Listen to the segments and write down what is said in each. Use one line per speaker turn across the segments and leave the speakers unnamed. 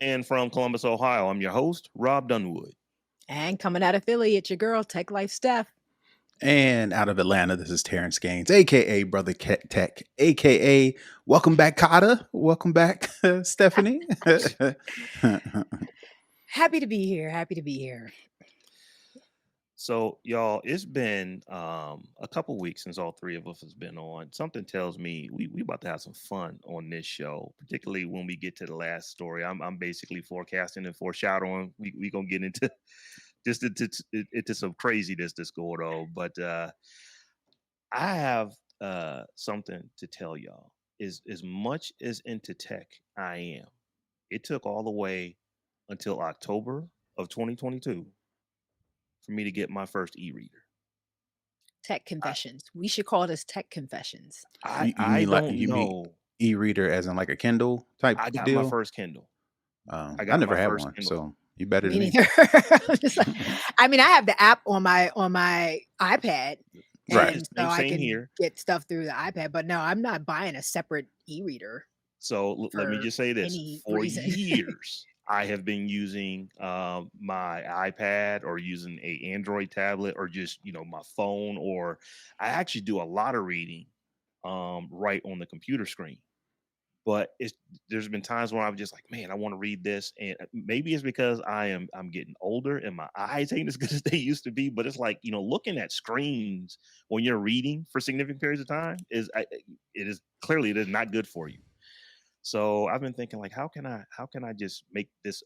And from Columbus, Ohio, I'm your host, Robb Dunewood.
And coming out of Philly, it's your girl, Tech Life Steph.
And out of Atlanta, this is Terrance Gaines, aka Brother Tech, aka welcome back, Kata. Welcome back, Stephanie.
Happy to be here. Happy to be here.
So, y'all, it's been a couple weeks since all three of us has been on. Something tells me we about to have some fun on this show, particularly when we get to the last story. I'm basically forecasting and foreshadowing. We gonna get into just into some craziness that's going on. But I have something to tell y'all. Is as much as into tech I am. It took all the way until October of 2022 for me to get my first e-reader.
Tech confessions. We should call this Tech confessions.
you
I
mean like
don't
you mean
know.
e-reader as in like a Kindle type
I got my
deal?
first Kindle. I
I
got my
never had
first
one,
Kindle.
so you better
Me
than me.
neither. I mean, I have the app on my iPad,
Right.
and so I
Same
can
here.
get stuff through the iPad. But no, I'm not buying a separate e-reader
So let me
for
just say this:
any
for
reason.
years, I have been using my iPad or using a Android tablet or just my phone. Or I actually do a lot of reading right on the computer screen. But there's been times where I'm just like, man, I want to read this, and maybe it's because I'm getting older and my eyes ain't as good as they used to be. But it's like looking at screens when you're reading for significant periods of time it is not good for you. So I've been thinking like, how can I just make this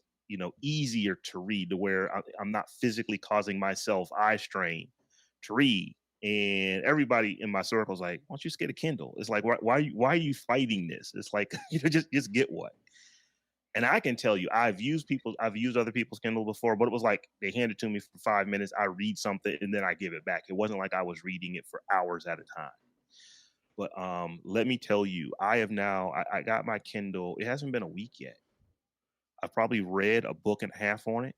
easier to read to where I'm not physically causing myself eye strain to read. And everybody in my circle is like, why don't you just get a Kindle? It's like, why are you fighting this? It's like, just get one. And I can tell you, I've used other people's Kindle before, but it was like they hand it to me for 5 minutes. I read something and then I give it back. It wasn't like I was reading it for hours at a time. But let me tell you, I got my Kindle. It hasn't been a week yet. I've probably read a book and a half on it.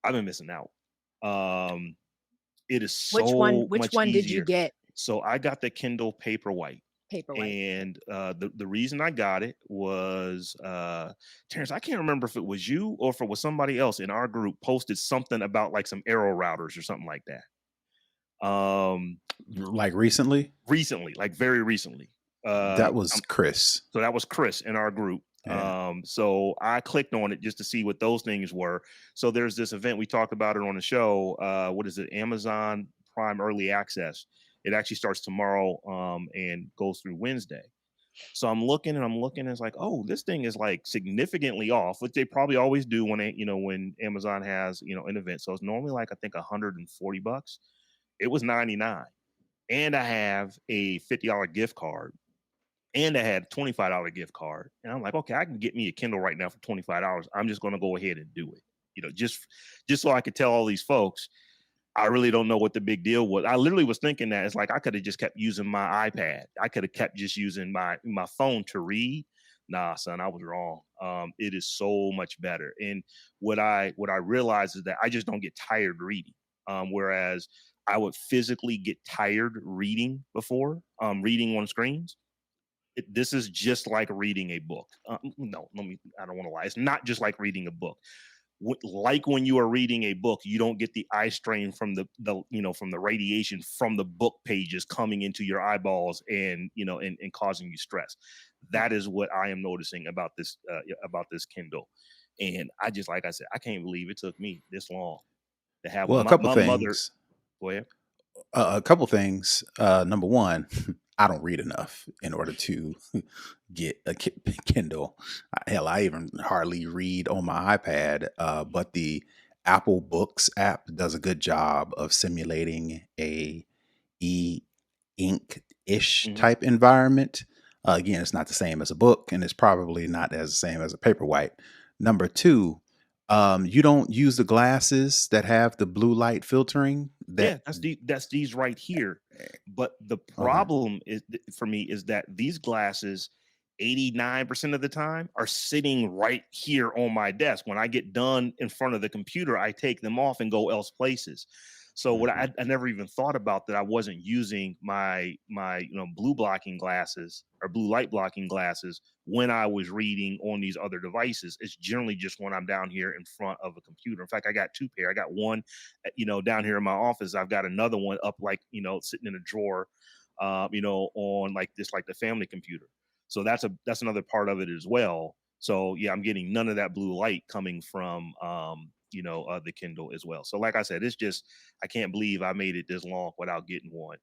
I've been missing out. Um, it is
Which one?
so
Which
much
one did you
easier.
get?
So I got the Kindle Paperwhite.
Paperwhite.
And the reason I got it was Terrance, I can't remember if it was you or if it was somebody else in our group posted something about like some arrow routers or something like that.
Like recently?
Recently, like very recently.
That was Chris.
So that was Chris in our group.
Yeah.
So I clicked on it just to see what those things were. So there's this event, we talked about it on the show. What is it? Amazon Prime Early Access. It actually starts tomorrow and goes through Wednesday. So I'm looking and it's like, oh, this thing is like significantly off, which they probably always do when Amazon has, an event. So it's normally like, I think $140. It was 99. And I have a $50 gift card. And I had a $25 gift card. And I'm like, okay, I can get me a Kindle right now for $25. I'm just going to go ahead and do it. Just so I could tell all these folks, I really don't know what the big deal was. I literally was thinking that it's like I could have just kept using my iPad. I could have kept just using my phone to read. Nah, son, I was wrong. It is so much better. And what I realized is that I just don't get tired reading. Whereas I would physically get tired reading before, reading on screens. This is just like reading a book. No, I don't want to lie. It's not just like reading a book. Like when you are reading a book, you don't get the eye strain from from the radiation from the book pages coming into your eyeballs and causing you stress. That is what I am noticing about this Kindle. And I just, like I said, I can't believe it took me this long to have
Well,
one.
a couple
My mother.
things.
Go ahead.
A couple things. Number one, I don't read enough in order to get a Kindle. Hell, I even hardly read on my iPad. But the Apple Books app does a good job of simulating a e-ink ish
Mhm.
type environment. Again, it's not the same as a book, and it's probably not as the same as a paperwhite. Number two, you don't use the glasses that have the blue light filtering.
Yeah,
That
that's these right here. But the
okay.
problem is for me is that these glasses 89% of the time are sitting right here on my desk. When I get done in front of the computer, I take them off and go else places. So what
Mhm.
I never even thought about that I wasn't using my blue blocking glasses or blue light blocking glasses when I was reading on these other devices. It's generally just when I'm down here in front of a computer. In fact, I got two pair. I got one, down here in my office. I've got another one up, like, sitting in a drawer, on like this, like the family computer. So that's another part of it as well. So yeah, I'm getting none of that blue light coming from the Kindle as well. So like I said, it's just, I can't believe I made it this long without getting one,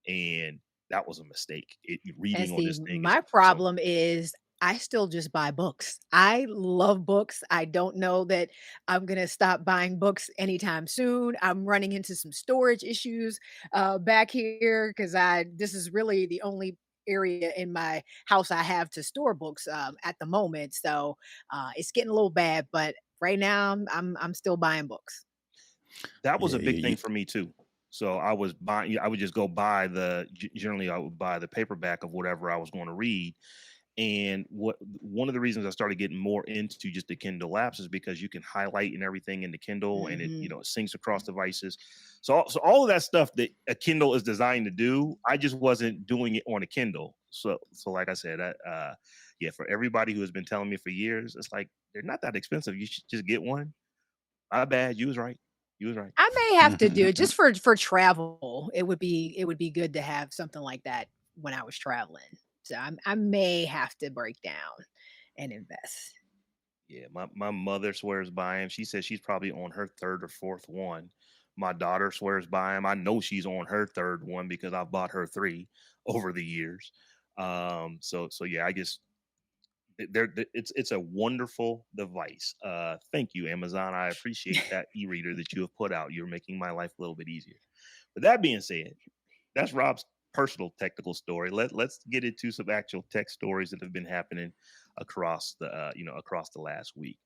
and that was a mistake.
And
Reading on
see,
this thing is
my
so.
problem is I still just buy books. I love books. I don't know that I'm gonna stop buying books anytime soon. I'm running into some storage issues back here because I this is really the only area in my house I have to store books at the moment. So it's getting a little bad, but right now I'm still buying books.
That was
Yeah,
a big
yeah,
thing for me too. So I was buying, I would just go buy generally I would buy the paperback of whatever I was going to read. And one of the reasons I started getting more into just the Kindle apps is because you can highlight and everything in the Kindle, and it,
Hmm.
it syncs across devices. So all of that stuff that a Kindle is designed to do, I just wasn't doing it on a Kindle. So like I said, yeah, for everybody who has been telling me for years, it's like they're not that expensive. You should just get one. My bad. You was right. You was right.
I may have to do it
yeah.
just for travel. It would be good to have something like that when I was traveling. So I may have to break down and invest.
Yeah, my mother swears by him. She says she's probably on her third or fourth one. My daughter swears by him. I know she's on her third one because I've bought her three over the years. So yeah, I guess it's a wonderful device. Thank you, Amazon. I appreciate that e-reader that you have put out. You're making my life a little bit easier. But that being said, that's Rob's personal technical story. Let's get into some actual tech stories that have been happening across the last week.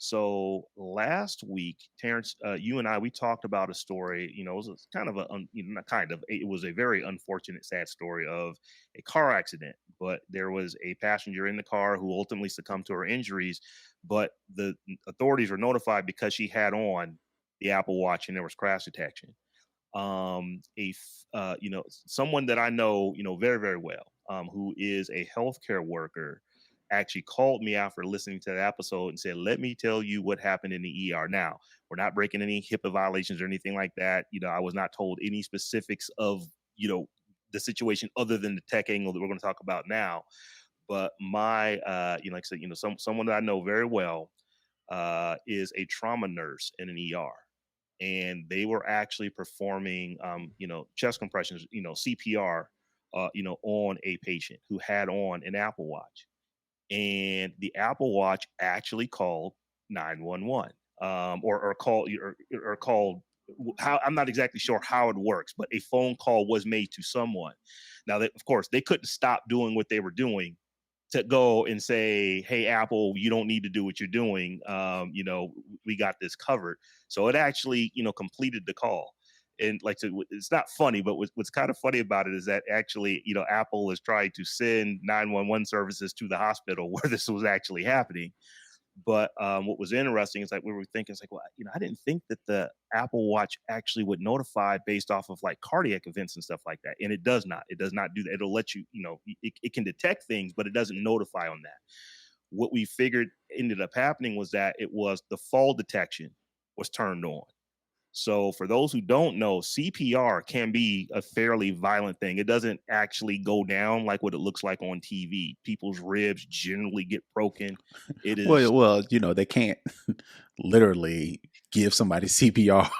So last week, Terrance, you and I, we talked about a story. It was kind of not kind of, it was a very unfortunate, sad story of a car accident. But there was a passenger in the car who ultimately succumbed to her injuries. But the authorities were notified because she had on the Apple Watch and there was crash detection. Someone that I know, very, very well, who is a healthcare worker, actually called me after listening to the episode and said, let me tell you what happened in the ER. Now, we're not breaking any HIPAA violations or anything like that. I was not told any specifics of, the situation other than the tech angle that we're going to talk about now. But like I said, someone that I know very well is a trauma nurse in an ER, and they were actually performing, chest compressions, CPR, on a patient who had on an Apple Watch, and the Apple Watch actually called 911, or called. How, I'm not exactly sure how it works, but a phone call was made to someone. Now, of course, they couldn't stop doing what they were doing to go and say, hey, Apple, you don't need to do what you're doing. We got this covered. So it actually, completed the call. And like, so it's not funny, but what's kind of funny about it is that actually, Apple is trying to send 911 services to the hospital where this was actually happening. But what was interesting is like we were thinking, it's like, well, I didn't think that the Apple Watch actually would notify based off of like cardiac events and stuff like that. And it does not. It does not do that. It'll let you, it can detect things, but it doesn't notify on that. What we figured ended up happening was that it was the fall detection was turned on. So for those who don't know, CPR can be a fairly violent thing. It doesn't actually go down like what it looks like on TV. People's ribs generally get broken. It is
Well, they can't literally give somebody CPR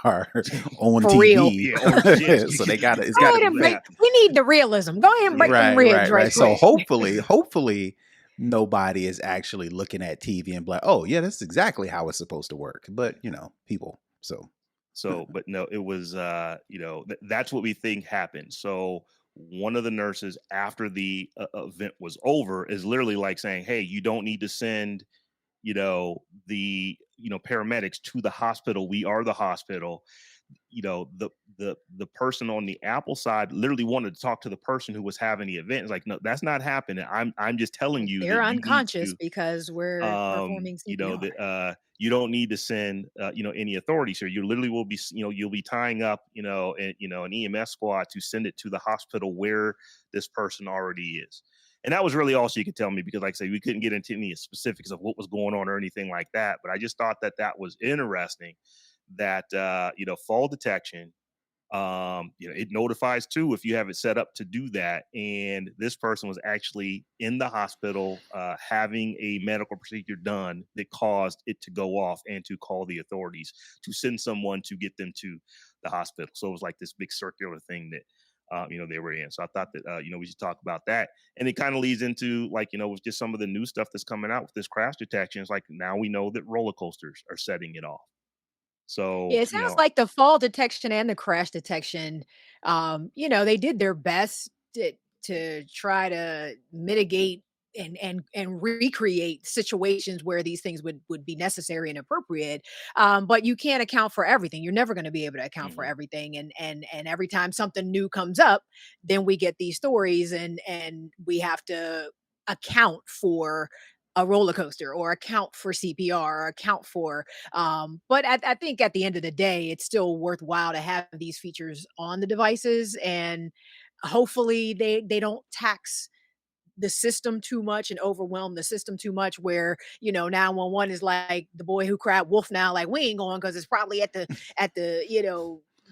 on
For real.
TV,
yeah, or
so they got to. It's
Go
got to
ahead
be
and break.
fake.
exactly.
We need the realism. Go ahead and break
Yeah.
them
Right,
ribs
right,
right
right. So
quick.
hopefully, nobody is actually looking at TV and be like, oh yeah, that's exactly how it's supposed to work. But people. So
So, but no, it was, that's what we think happened. So, one of the nurses, after the event was over, is literally like saying, "Hey, you don't need to send, the paramedics to the hospital. We are the hospital." the person on the Apple side literally wanted to talk to the person who was having the event. It's like, no, that's not happening. I'm just telling
Like,
you
they're
that you need
unconscious
to,
because we're performing CPR.
that you don't need to send any authorities here. You literally will be, you'll be tying up, an EMS squad to send it to the hospital where this person already is. And that was really all she could tell me, because like I said, we couldn't get into any specifics of what was going on or anything like that. But I just thought that that was interesting, that fall detection, it notifies too if you have it set up to do that. And this person was actually in the hospital having a medical procedure done that caused it to go off, and to call the authorities to send someone to get them to the hospital. So it was like this big circular thing that they were in. So I thought that we should talk about that. And it kind of leads into, like, with just some of the new stuff that's coming out with this crash detection. It's like, now we know that roller coasters are setting it off.
Yeah,
So,
it sounds like the fall detection and the crash detection, they did their best to try to mitigate and recreate situations where these things would be necessary and appropriate. But you can't account for everything. You're never going to be able to account for
mhm.
everything. And every time something new comes up, then we get these stories, and we have to account for a roller coaster, or account for CPR, or account for but I think at the end of the day, it's still worthwhile to have these features on the devices, and hopefully they don't tax the system too much and overwhelm the system too much, where 911 is like the boy who cried wolf. Now, like, we ain't going because it's probably at the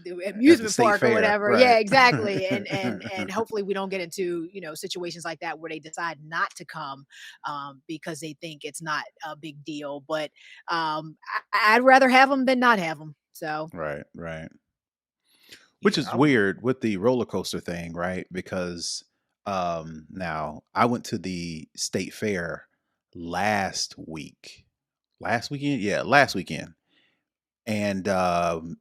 the
At the
amusement
state
park or
fair,
whatever. Yeah,
right?
exactly. And hopefully we don't get into situations like that where they decide not to come, because they think it's not a big deal. But I'd rather have them than not have them. So
Right, right. Which
Yeah,
is weird with the roller coaster thing, right? Because now I went to the state fair last week. Last weekend? Yeah, last weekend. And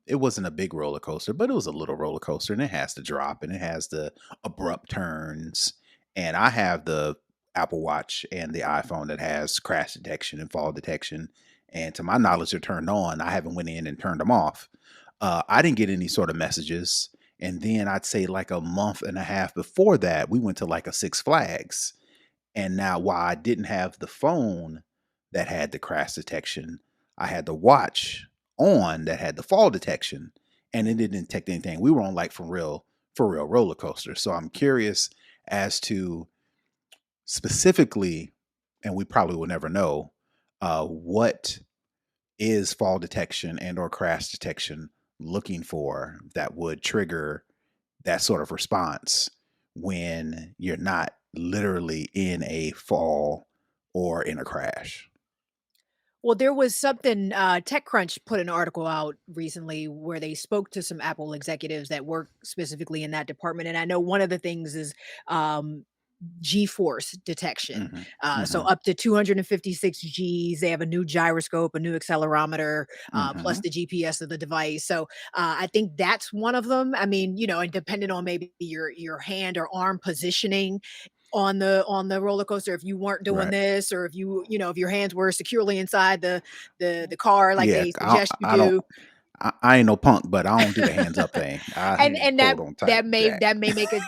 it wasn't a big roller coaster, but it was a little roller coaster, and it has the drop and it has the abrupt turns. And I have the Apple Watch and the iPhone that has crash detection and fall detection. And to my knowledge, they're turned on. I haven't went in and turned them off. I didn't get any sort of messages. And then I'd say like a month and a half before that, we went to like a Six Flags. And now, while I didn't have the phone that had the crash detection, I had the watch on that had the fall detection, and it didn't detect anything. We were on like for real roller coaster. So I'm curious as to specifically, and we probably will never know, what is fall detection and or crash detection looking for that would trigger that sort of response when you're not literally in a fall or in a crash.
well, there was something, TechCrunch put an article out recently where they spoke to some Apple executives that work specifically in that department. And I know one of the things is um, G-force detection.
Mhm,
So
mhm,
up to 256 Gs. They have a new gyroscope, a new accelerometer, plus
mhm.
the GPS of the device. So I think that's one of them. I mean, and depending on maybe your hand or arm positioning on the roller coaster, if you weren't doing
Right.
this, or if your hands were securely inside the car like
Yeah,
they suggest you
I don't
do.
I ain't no punk, but I don't do the hands up thing. I
And that
hold on tight,
that may
Jack.
that may make a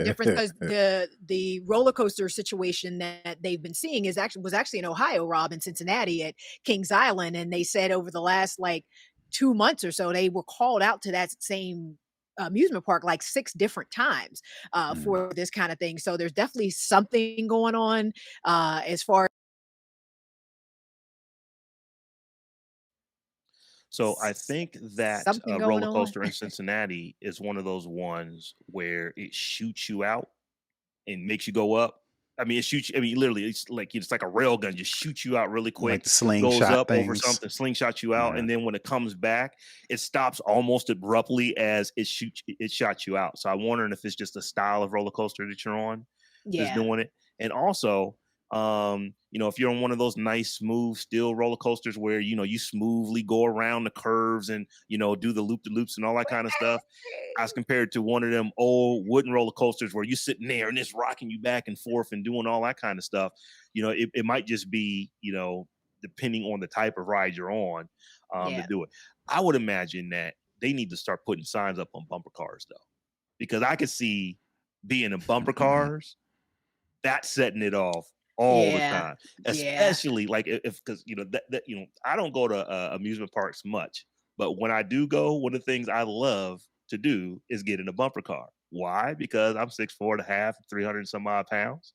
difference, because the roller coaster situation that they've been seeing was actually in Ohio, Rob, in Cincinnati at Kings Island. And they said over the last, like, 2 months or so, they were called out to that same amusement park like 6 different times
Mm.
for this kind of thing. So there's definitely something going on, as far
So I
as
think that
something going
roller
on.
coaster in Cincinnati is one of those ones where it shoots you out and makes you go up. I mean, it shoots. I mean, literally, it's like a rail gun, just shoots you out really
Like
quick,
the
goes
slingshot
up over
things.
something, slingshots you out,
Yeah.
and then when it comes back, it stops almost abruptly as it shot you out. So I'm wondering if it's just a style of roller coaster that you're on that's
Yeah.
doing it. And also, if you're on one of those nice, smooth, steel roller coasters where you smoothly go around the curves and do the loop the loops and all that kind of stuff, as compared to one of them old wooden roller coasters where you're sitting there and it's rocking you back and forth and doing all that kind of stuff. It might just be, depending on the type of ride you're on, to
Yeah.
do it. I would imagine that they need to start putting signs up on bumper cars though, because I could see being in bumper cars, that's setting it off all the
Yeah.
time,
Yeah.
especially like if because that I don't go to amusement parks much, but when I do go, one of the things I love to do is get in a bumper car. Why? Because I'm 6'4" and a half, 300 and some odd pounds,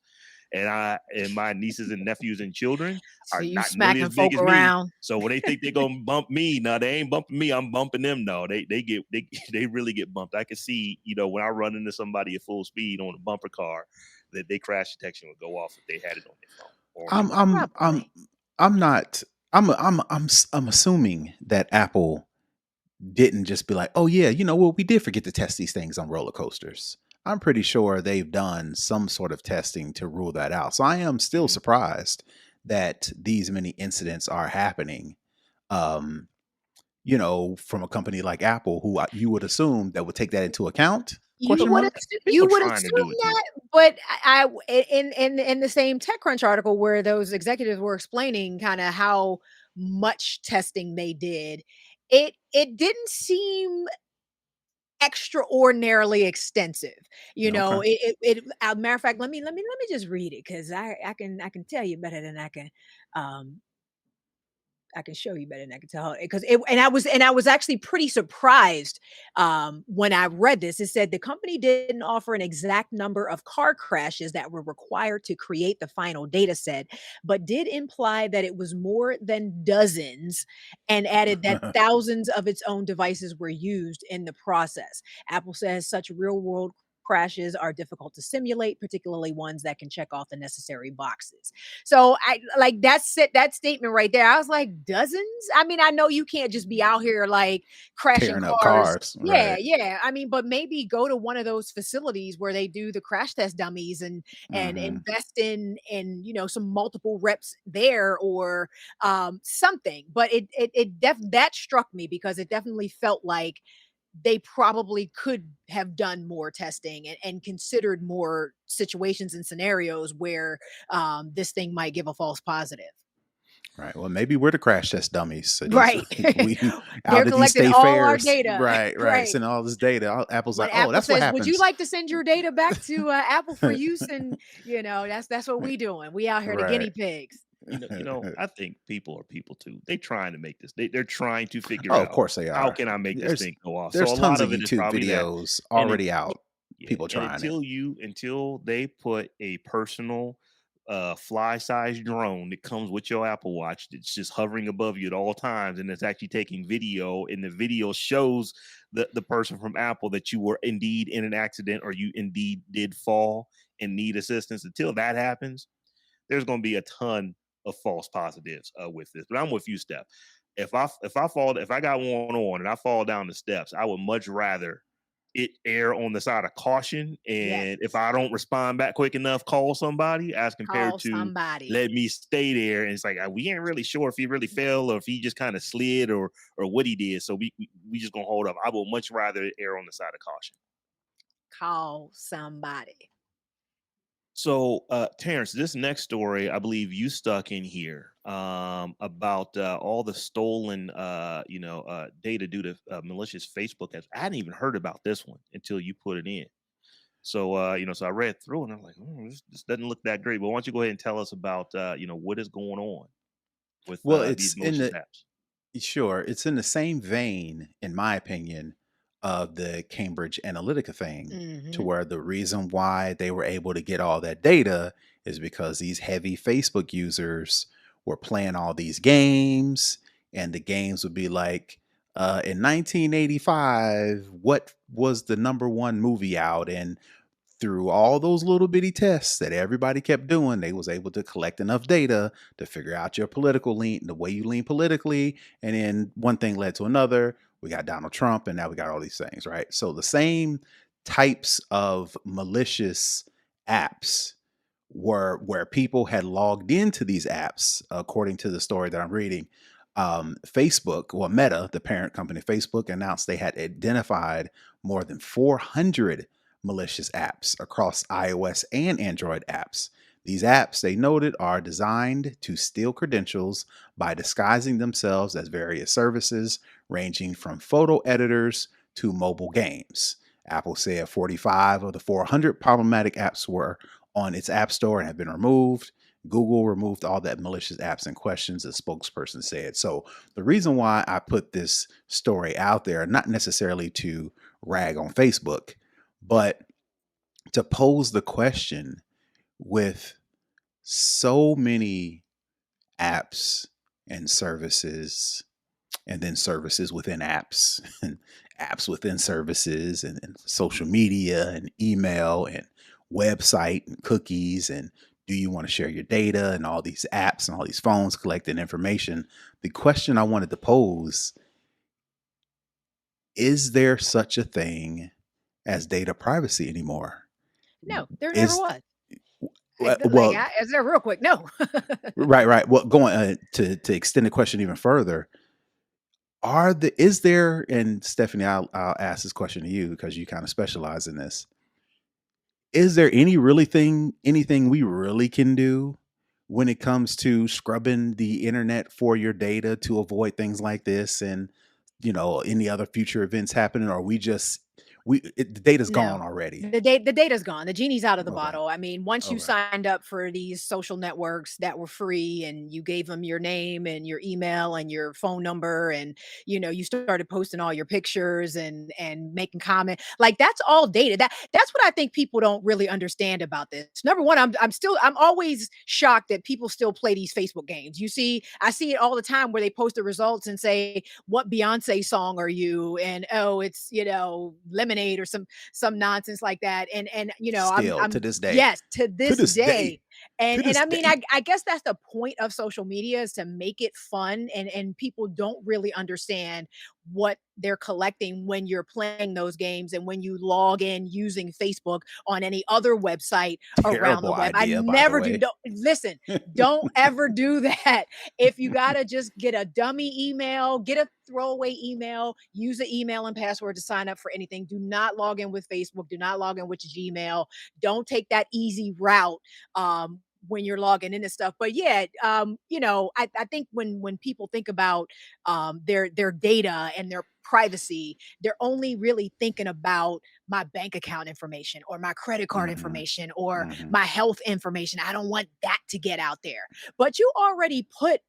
and my nieces and nephews and children
So
are
you
not nearly
smacking
as big
folk
as me.
around.
So when they think they're gonna bump me, no, they ain't bumping me. I'm bumping them. No, they they really get bumped. I can see, when I run into somebody at full speed on a bumper car, that they crash detection would go off if they had it on their phone or on their
I'm
watch.
I'm I'm
Probably.
I'm not. I'm assuming that Apple didn't just be like, oh yeah, well, we did forget to test these things on roller coasters. I'm pretty sure they've done some sort of testing to rule that out. So I am still
Mhm.
surprised that these many incidents are happening. Um, from a company like Apple, who you would assume that would take that into account?
You
Question
would
mark.
assu you
People
would
trying to do
assume
it too.
that, but in the same TechCrunch article where those executives were explaining kinda how much testing they did, it didn't seem extraordinarily extensive.
Okay.
Matter of fact, let me just read it because I can tell you better than um I can show you better than I can tell because it and I was actually pretty surprised when I read this. It said the company didn't offer an exact number of car crashes that were required to create the final data set, but did imply that it was more than dozens and added that thousands of its own devices were used in the process. Apple says such real world crashes are difficult to simulate, particularly ones that can check off the necessary boxes. So I like that statement right there. I was like, dozens? I mean, I know you can't just be out here like crashing
Tearing up
cars.
cars,
Yeah,
right?
yeah. I mean, but maybe go to one of those facilities where they do the crash test dummies and
Hmm.
invest in some multiple reps there or something. But that struck me because it definitely felt like they probably could have done more testing and considered more situations and scenarios where this thing might give a false positive.
Right. Well, maybe we're the crash test dummies. So these
Right.
we
They're
out at these
collecting
state
all our
fairs,
data.
right? Right.
Right.
Sending all this data. Apple's
When
like, oh,
Apple
that's what
says, "Would you
happens.
like to send your data back to Apple for use?" And that's what we doing. We out here the
Right.
guinea pigs.
I think people are people too. They're trying to make this. They're trying to figure
Oh, of
out
course they
how
are.
can I make this
There's
thing go off. So
there's
a
tons
lot
of
of it is
YouTube
probably that.
videos
And
already out.
yeah,
People
and
trying it.
until they put a personal fly size drone that comes with your Apple Watch that's just hovering above you at all times and it's actually taking video and the video shows the person from Apple that you were indeed in an accident or you indeed did fall and need assistance. Until that happens, there's going to be a ton of false positives with this. But I'm with you, Steph. If I got one on and I fall down the steps, I would much rather it err on the side of caution.
Yes.
And if I don't respond back quick enough, call somebody as compared
Call
to
somebody.
let me stay there. And it's like we ain't really sure if he really fell or if he just kind of slid or what he did. So we just gonna hold up. I would much rather err on the side of caution.
Call somebody.
So, Terrence, this next story, I believe you stuck in here about all the stolen, data due to malicious Facebook ads. I hadn't even heard about this one until you put it in. So, so I read through and I'm like, this doesn't look that great. But why don't you go ahead and tell us about, what is going on with
Well,
these
it's in
malicious
the
apps?
sure, it's in the same vein, in my opinion, of the Cambridge Analytica thing, to
Mhm.
where the reason why they were able to get all that data is because these heavy Facebook users were playing all these games, and the games would be like, in 1985, what was the number one movie out? And through all those little bitty tests that everybody kept doing, they was able to collect enough data to figure out your political lean, the way you lean politically. And then one thing led to another. We got Donald Trump, and now we got all these things, right? So the same types of malicious apps were where people had logged into these apps, according to the story that I'm reading. Facebook, well, Meta, the parent company, Facebook, announced they had identified more than 400 malicious apps across iOS and Android apps These apps, they noted, are designed to steal credentials by disguising themselves as various services, ranging from photo editors to mobile games. Apple said 45 of the 400 problematic apps were on its App Store and have been removed. Google removed all that malicious apps in questions, a spokesperson said. So, the reason why I put this story out there, not necessarily to rag on Facebook, but to pose the question with so many apps and services, and then services within apps, and apps within services, and social media and email and website and cookies, and do you want to share your data, and all these apps and all these phones collecting information. The question I wanted to pose: is there such a thing as data privacy anymore?
No, there never
Is
was.
well,
Is there real quick? No.
right, right. Well, going to extend the question even further, is there, and Stephanie, I'll ask this question to you because you kind of specialize in this. Is there anything we really can do when it comes to scrubbing the internet for your data to avoid things like this, and any other future events happening? Or the data's gone
No.
already?
The data's gone. The genie's out of the
Okay.
bottle. I mean, once you
Okay.
signed up for these social networks that were free and you gave them your name and your email and your phone number, and you started posting all your pictures and making comment, like that's all data. That's what I think people don't really understand about this. Number one, I'm always shocked that people still play these Facebook games. I see it all the time where they post the results and say, what Beyonce song are you? And oh, it's Lemonade or some nonsense like that. And
Still to
I'm
this day.
yes, to
To
this
this
day.
day. To
And
this
I mean,
day.
I guess that's the point of social media, is to make it fun, and people don't really understand what they're collecting when you're playing those games and when you log in using Facebook on any other website around the
Terrible
web. I
idea, by the
never do.
way.
Don't listen. Don't ever do that. If you gotta just get a dummy email, get a throwaway email, use an email and password to sign up for anything. Do not log in with Facebook. Do not log in with Gmail. Don't take that easy route when you're logging into stuff. But yeah, I think when people think about their data and their privacy, they're only really thinking about my bank account information or my credit card
Hmm.
information or
Hmm.
my health information. I don't want that to get out there. But you already put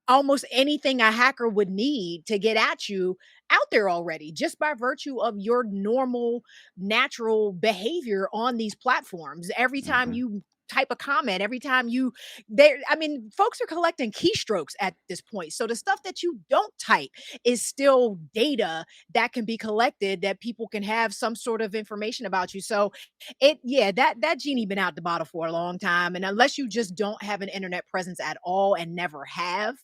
almost anything a hacker would need to get at you out there already, just by virtue of your normal natural behavior on these platforms. Every time
Hmm.
you type a comment, every time you there I mean, folks are collecting keystrokes at this point. So the stuff that you don't type is still data that can be collected, that people can have some sort of information about you. So that genie been out the bottle for a long time. And unless you just don't have an internet presence at all and never have,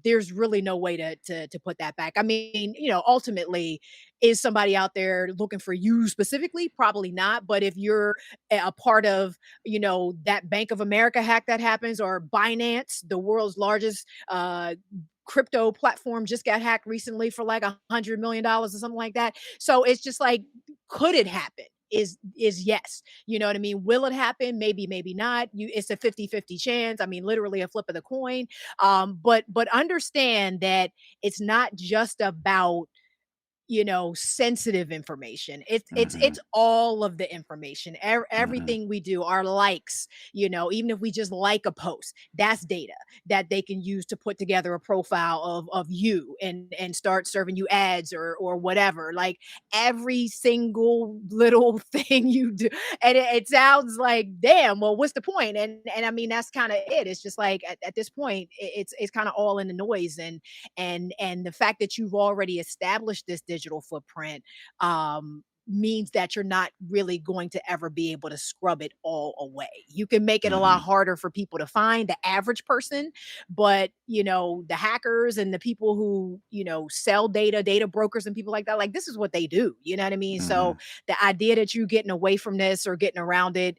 there's really no way to put that back. I mean, ultimately, is somebody out there looking for you specifically? Probably not. But if you're a part of, that Bank of America hack that happens, or Binance, the world's largest crypto platform, just got hacked recently for like $100 million or something like that. So it's just like, could it happen? Is yes. You know what I mean? Will it happen? Maybe, maybe not. It's a 50-50 chance. I mean, literally a flip of the coin. But understand that it's not just about sensitive information. It's
Hmm.
all of the information,
Hmm.
everything we do, our likes, even if we just like a post, that's data that they can use to put together a profile of you and start serving you ads or whatever. Like every single little thing you do. And it sounds like, damn, well, what's the point? And I mean, that's kind of it. It's just like at this point, it's kind of all in the noise. And the fact that you've already established this digital footprint means that you're not really going to ever be able to scrub it all away. You can make it a lot
Hmm.
harder for people to find, the average person, but the hackers and the people who sell data brokers and people like that, like this is what they do. You know what I mean? So
Hmm.
the idea that you getting away from this or getting around it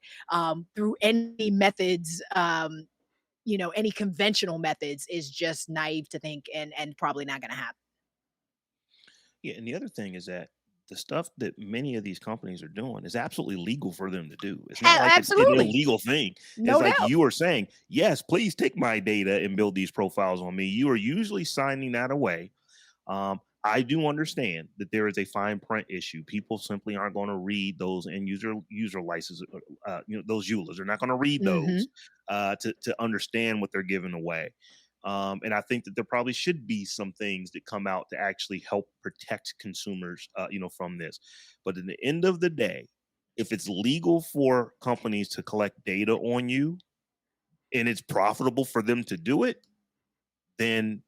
through any methods, any conventional methods, is just naive to think, and probably not going to happen.
Yeah, and the other thing is that the stuff that many of these companies are doing is absolutely legal for them to do. It's not like it's an
Absolutely.
illegal thing. It's
No
like
doubt.
you are saying, yes, please take my data and build these profiles on me. You are usually signing that away. I do understand that there is a fine print issue. People simply aren't going to read those end user licenses. Those EULAs. They're not going to read
Hmm.
those to understand what they're giving away. And I think that there probably should be some things that come out to actually help protect consumers, from this. But at the end of the day, if it's legal for companies to collect data on you and it's profitable for them to do it, then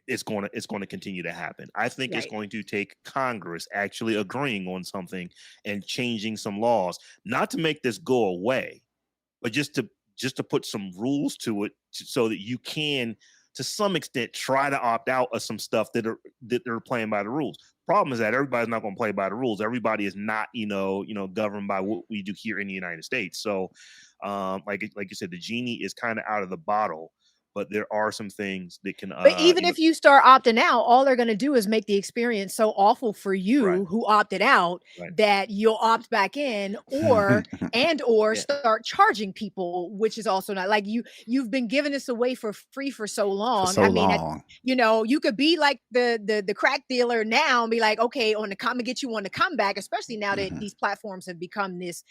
it's going to continue to happen. I think it's
Right.
going to take Congress actually agreeing on something and changing some laws, not to make this go away, but just to put some rules to it so that you can to some extent try to opt out of some stuff that are playing by the rules. Problem is that everybody's not going to play by the rules. Everybody is not governed by what we do here in the United States. So like you said, the genie is kind of out of the bottle, but there are some things that can
But even if you start opting out, all they're gonna do is make the experience so awful for
right,
you who opted out
right,
that you'll opt back in, or
yeah,
start charging people, which is also not like you've been giving this away for free for so
For
long.
so
I mean,
long.
you could be like the crack dealer now and be like, okay, on the come and get you on the comeback, especially now that
Mhm.
these platforms have become this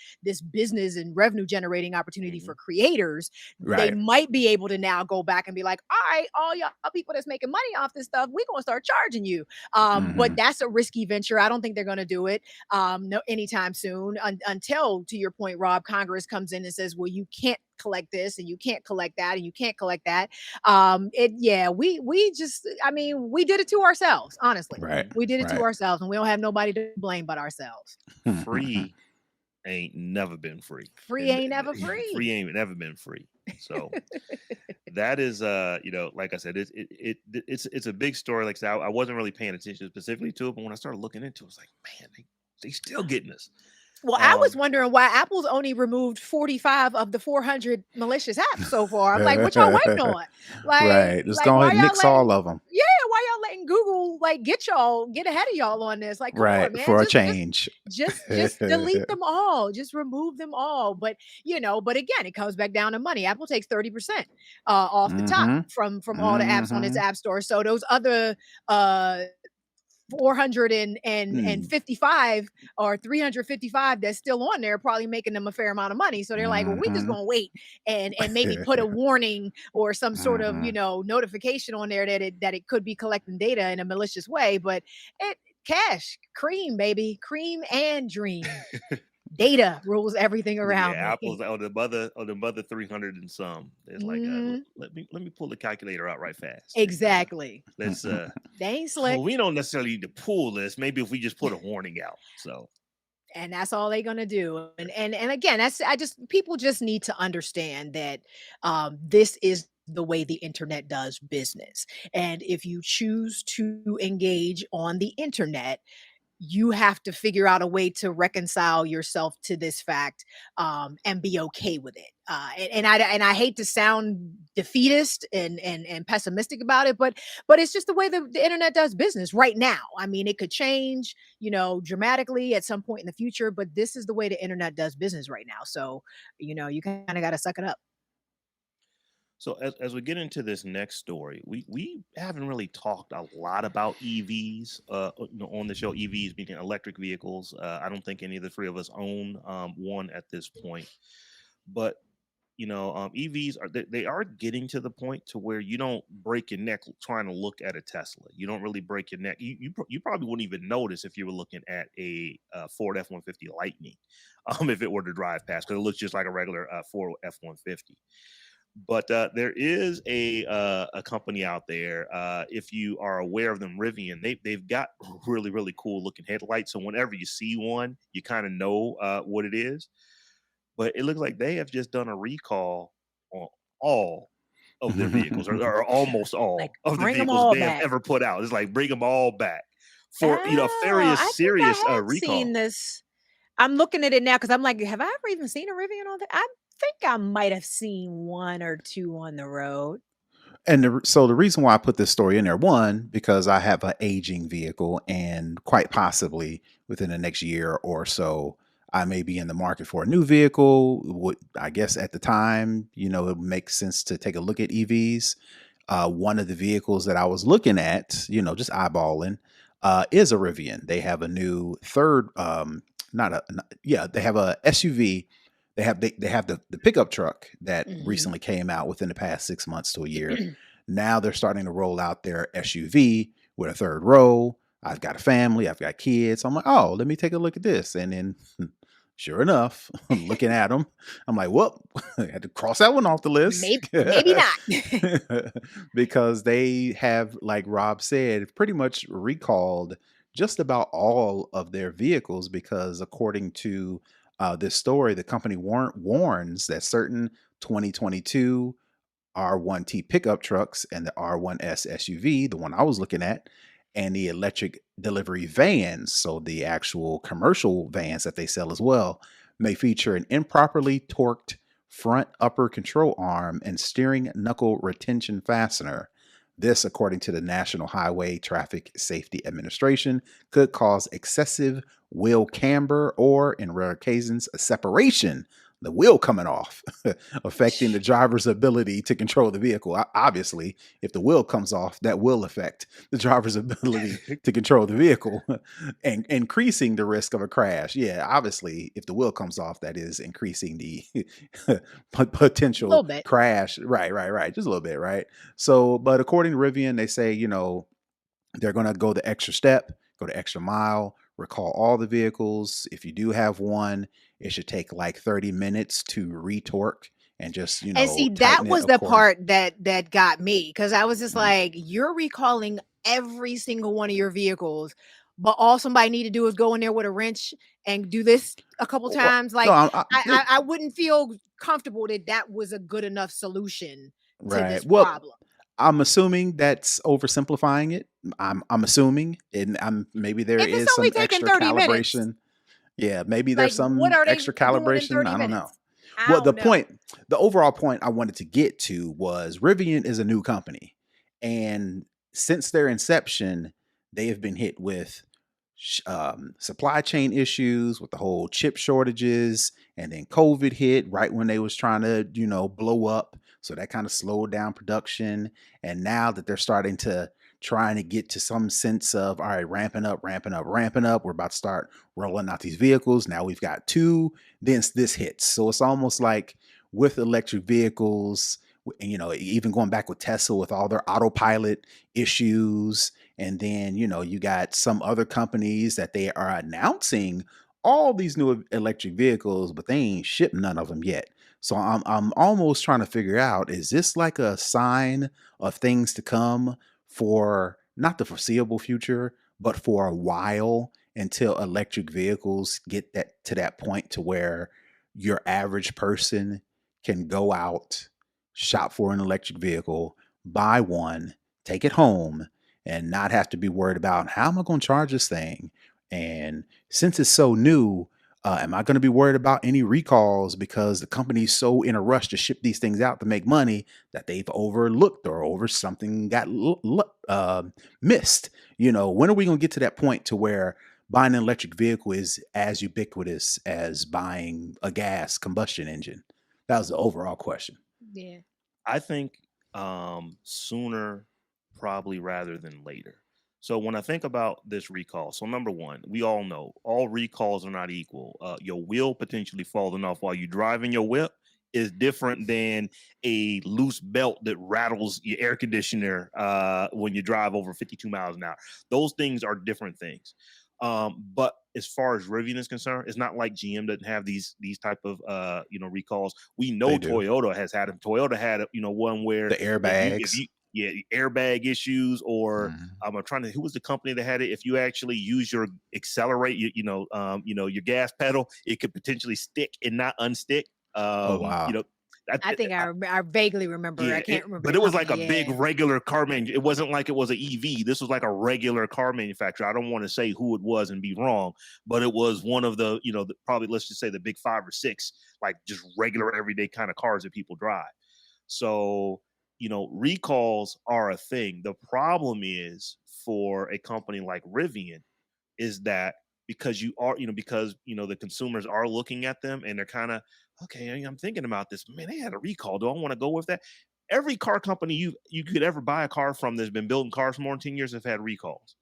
business and revenue generating opportunity
hmm
for creators. They
Right.
might be able to now go back and be like, all right, all y'all people that's making money off this stuff, we're gonna start charging you. But
Mhm.
that's a risky venture. I don't think they're gonna do it no anytime soon until, to your point, Rob, Congress comes in and says, well, you can't collect this and you can't collect that and you can't collect that. We just, I mean, we did it to ourselves, honestly.
Right.
We did it to
Right.
ourselves and we don't have nobody to blame but ourselves.
free ain't never been free,
Free
and
ain't ever
free
free.
ain't never been free. So that is like I said, it's a big story. Like I said, I wasn't really paying attention specifically to it, but when I started looking into it, I was like, man, they still getting us.
Well, I was
um
wondering why Apple's only removed 45 of the 400 malicious apps so far. I'm like, what y'all waiting on?
Right. Let's
Like
go ahead
why
and
y'all
nix
letting
all of them.
yeah, why y'all letting Google like get ahead of y'all on this? Like, come on,
Right.
man.
For a
Just
change.
just delete them all. Just remove them all. But but again, it comes back down to money. Apple takes 30% off the top
Mhm.
from all the apps on its
Mhm.
app store. So those other uh 455
Mm.
or 355 that's still on there probably making them a fair amount of money. So they're like, well, we just
Mhm.
gonna wait and maybe put a warning or some sort of
Mhm.
notification on there that it could be collecting data in a malicious way. But it cash, cream, baby, cream and dream. Data rules everything around
yeah,
me.
Apple's on the mother 300 and some. It's like
Hmm.
let me pull the calculator out right fast, and
Exactly.
let's
They ain't
well,
slick.
we don't necessarily need to pull this. Maybe if we just put a warning out. So
And that's all they're gonna do. And again, that's I just people just need to understand that this is the way the internet does business. And if you choose to engage on the internet, you have to figure out a way to reconcile yourself to this fact and be okay with it. And I hate to sound defeatist and pessimistic about it, but it's just the way the internet does business right now. I mean, it could change, dramatically at some point in the future, but this is the way the internet does business right now. So, you kind of got to suck it up.
So as we get into this next story, we haven't really talked a lot about EVs, on the show. EVs being electric vehicles. I don't think any of the three of us own one at this point, but EVs they are getting to the point to where you don't break your neck trying to look at a Tesla. You don't really break your neck. You probably wouldn't even notice if you were looking at a Ford F-150 Lightning, if it were to drive past, because it looks just like a regular Ford F-150. But there is a company out there. If you are aware of them, Rivian, they've got really really cool looking headlights. So whenever you see one, you kind of know what it is. But it looks like they have just done a recall on all of their vehicles, or almost
Like,
all of the
bring them
vehicles
all
they have
back.
ever put out. It's like bring them all back for a
Oh,
very
I think I
serious
have seen
recall.
this. I'm looking at it now because I'm like, have I ever even seen a Rivian on there? I think I might have seen one or two on the road.
And so the reason why I put this story in there, one, because I have an aging vehicle, and quite possibly within the next year or so, I may be in the market for a new vehicle. Would I guess at the time, it makes sense to take a look at EVs. One of the vehicles that I was looking at, just eyeballing, is a Rivian. They have a new third, yeah, they have a SUV. They have the pickup truck that
Mhm.
recently came out within the past 6 months to a year. Now they're starting to roll out their SUV with a third row. I've got a family, I've got kids. I'm like, oh, let me take a look at this. And then sure enough, I'm looking at them. I'm like, well, I had to cross that one off the list.
Maybe not.
Because they have, like Rob said, pretty much recalled just about all of their vehicles because according to this story, the company warns that certain 2022 R1T pickup trucks and the R1S SUV, the one I was looking at, and the electric delivery vans, so the actual commercial vans that they sell as well, may feature an improperly torqued front upper control arm and steering knuckle retention fastener. This, according to the National Highway Traffic Safety Administration, could cause excessive wheel camber or, in rare occasions, a separation, the wheel coming off, affecting the driver's ability to control the vehicle. Obviously, if the wheel comes off, that will affect the driver's ability to control the vehicle and increasing the risk of a crash. Yeah, obviously, if the wheel comes off, that is increasing the
A little
potential
bit.
crash. Right, right, right. Just a little bit, right? So, but according to Rivian, they say, they're going to go the extra step, go the extra mile, recall all the vehicles. If you do have one, it should take like 30 minutes to retorque and just,
And see,
tighten
that
it
was the
according.
part that got me because I was just
Mm.
like, "You're recalling every single one of your vehicles, but all somebody need to do is go in there with a wrench and do this a couple
Well,
times."
no,
Like, I wouldn't feel comfortable that that was a good enough solution to
right.
this
Well,
problem.
I'm assuming that's oversimplifying it. I'm assuming, and maybe there
If it's
is
only
some
taking
extra
30 minutes,
calibration. Yeah, maybe
like,
there's
what
some
are they
extra
doing in
calibration.
30
I don't know.
minutes? I
Well,
don't know.
the overall point I wanted to get to was Rivian is a new company. And since their inception, they have been hit with supply chain issues with the whole chip shortages. And then COVID hit right when they was trying to, blow up. So that kind of slowed down production. And now that they're starting to trying to get to some sense of, all right, ramping up, ramping up, ramping up. We're about to start rolling out these vehicles. Now we've got two, then this hits. So it's almost like with electric vehicles, and even going back with Tesla with all their autopilot issues, and then you got some other companies that they are announcing all these new electric vehicles, but they ain't shipped none of them yet. So I'm almost trying to figure out, is this like a sign of things to come for not the foreseeable future, but for a while until electric vehicles get that to that point to where your average person can go out, shop for an electric vehicle, buy one, take it home, and not have to be worried about how am I going to charge this thing? And since it's so new, am I going to be worried about any recalls because the company's so in a rush to ship these things out to make money that they've overlooked or over something got missed? When are we going to get to that point to where buying an electric vehicle is as ubiquitous as buying a gas combustion engine? That was the overall question.
Yeah.
I think sooner probably rather than later. So when I think about this recall, so number one, we all know all recalls are not equal. Your wheel potentially falling off while you're driving your whip is different than a loose belt that rattles your air conditioner when you drive over 52 miles an hour. Those things are different things. But as far as Rivian is concerned, it's not like GM doesn't have these type of recalls. We know
They do.
Toyota has had them. Toyota had one where
The
if
airbags.
you yeah, airbag issues, or
Mhm.
I'm trying to, who was the company that had it? If you actually use your accelerate, your gas pedal, it could potentially stick and not unstick.
Oh,
Um, you
wow.
know, I,
I think I vaguely remember. I
yeah,
can't remember
but
the
it was like
company.
a big
Yeah.
regular car it wasn't like it was an EV. This was like a regular car manufacturer. I don't want to say who it was and be wrong, but it was one of the, probably let's just say the big 5 or 6, like just regular everyday kind of cars that people drive. So recalls are a thing. The problem is for a company like Rivian is that because the consumers are looking at them and they're kind of, okay, I'm thinking about this. Man, they had a recall. Do I want to go with that? Every car company you could ever buy a car from that's been building cars for more than 10 years have had recalls.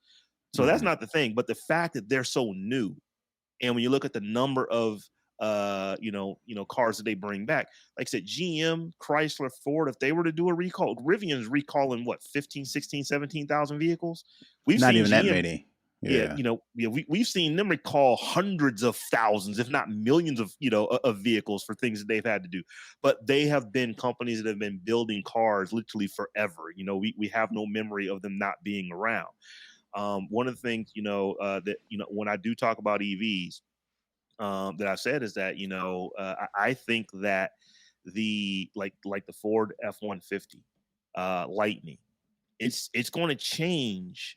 So that's
Mhm.
not the thing. But the fact that they're so new, and when you look at the number of cars that they bring back, like I said, GM, Chrysler, Ford, if they were to do a recall, Rivian is recalling what, 15, 16, 17,000 vehicles. We've
Not
seen
even that
GM.
many.
Yeah,
Yeah.
we've seen them recall hundreds of thousands, if not millions of vehicles for things that they've had to do. But they have been companies that have been building cars literally forever. We have no memory of them not being around. One of the things that when I do talk about EVs, that I've said is that I think that the like the Ford F-150 Lightning, it's going to change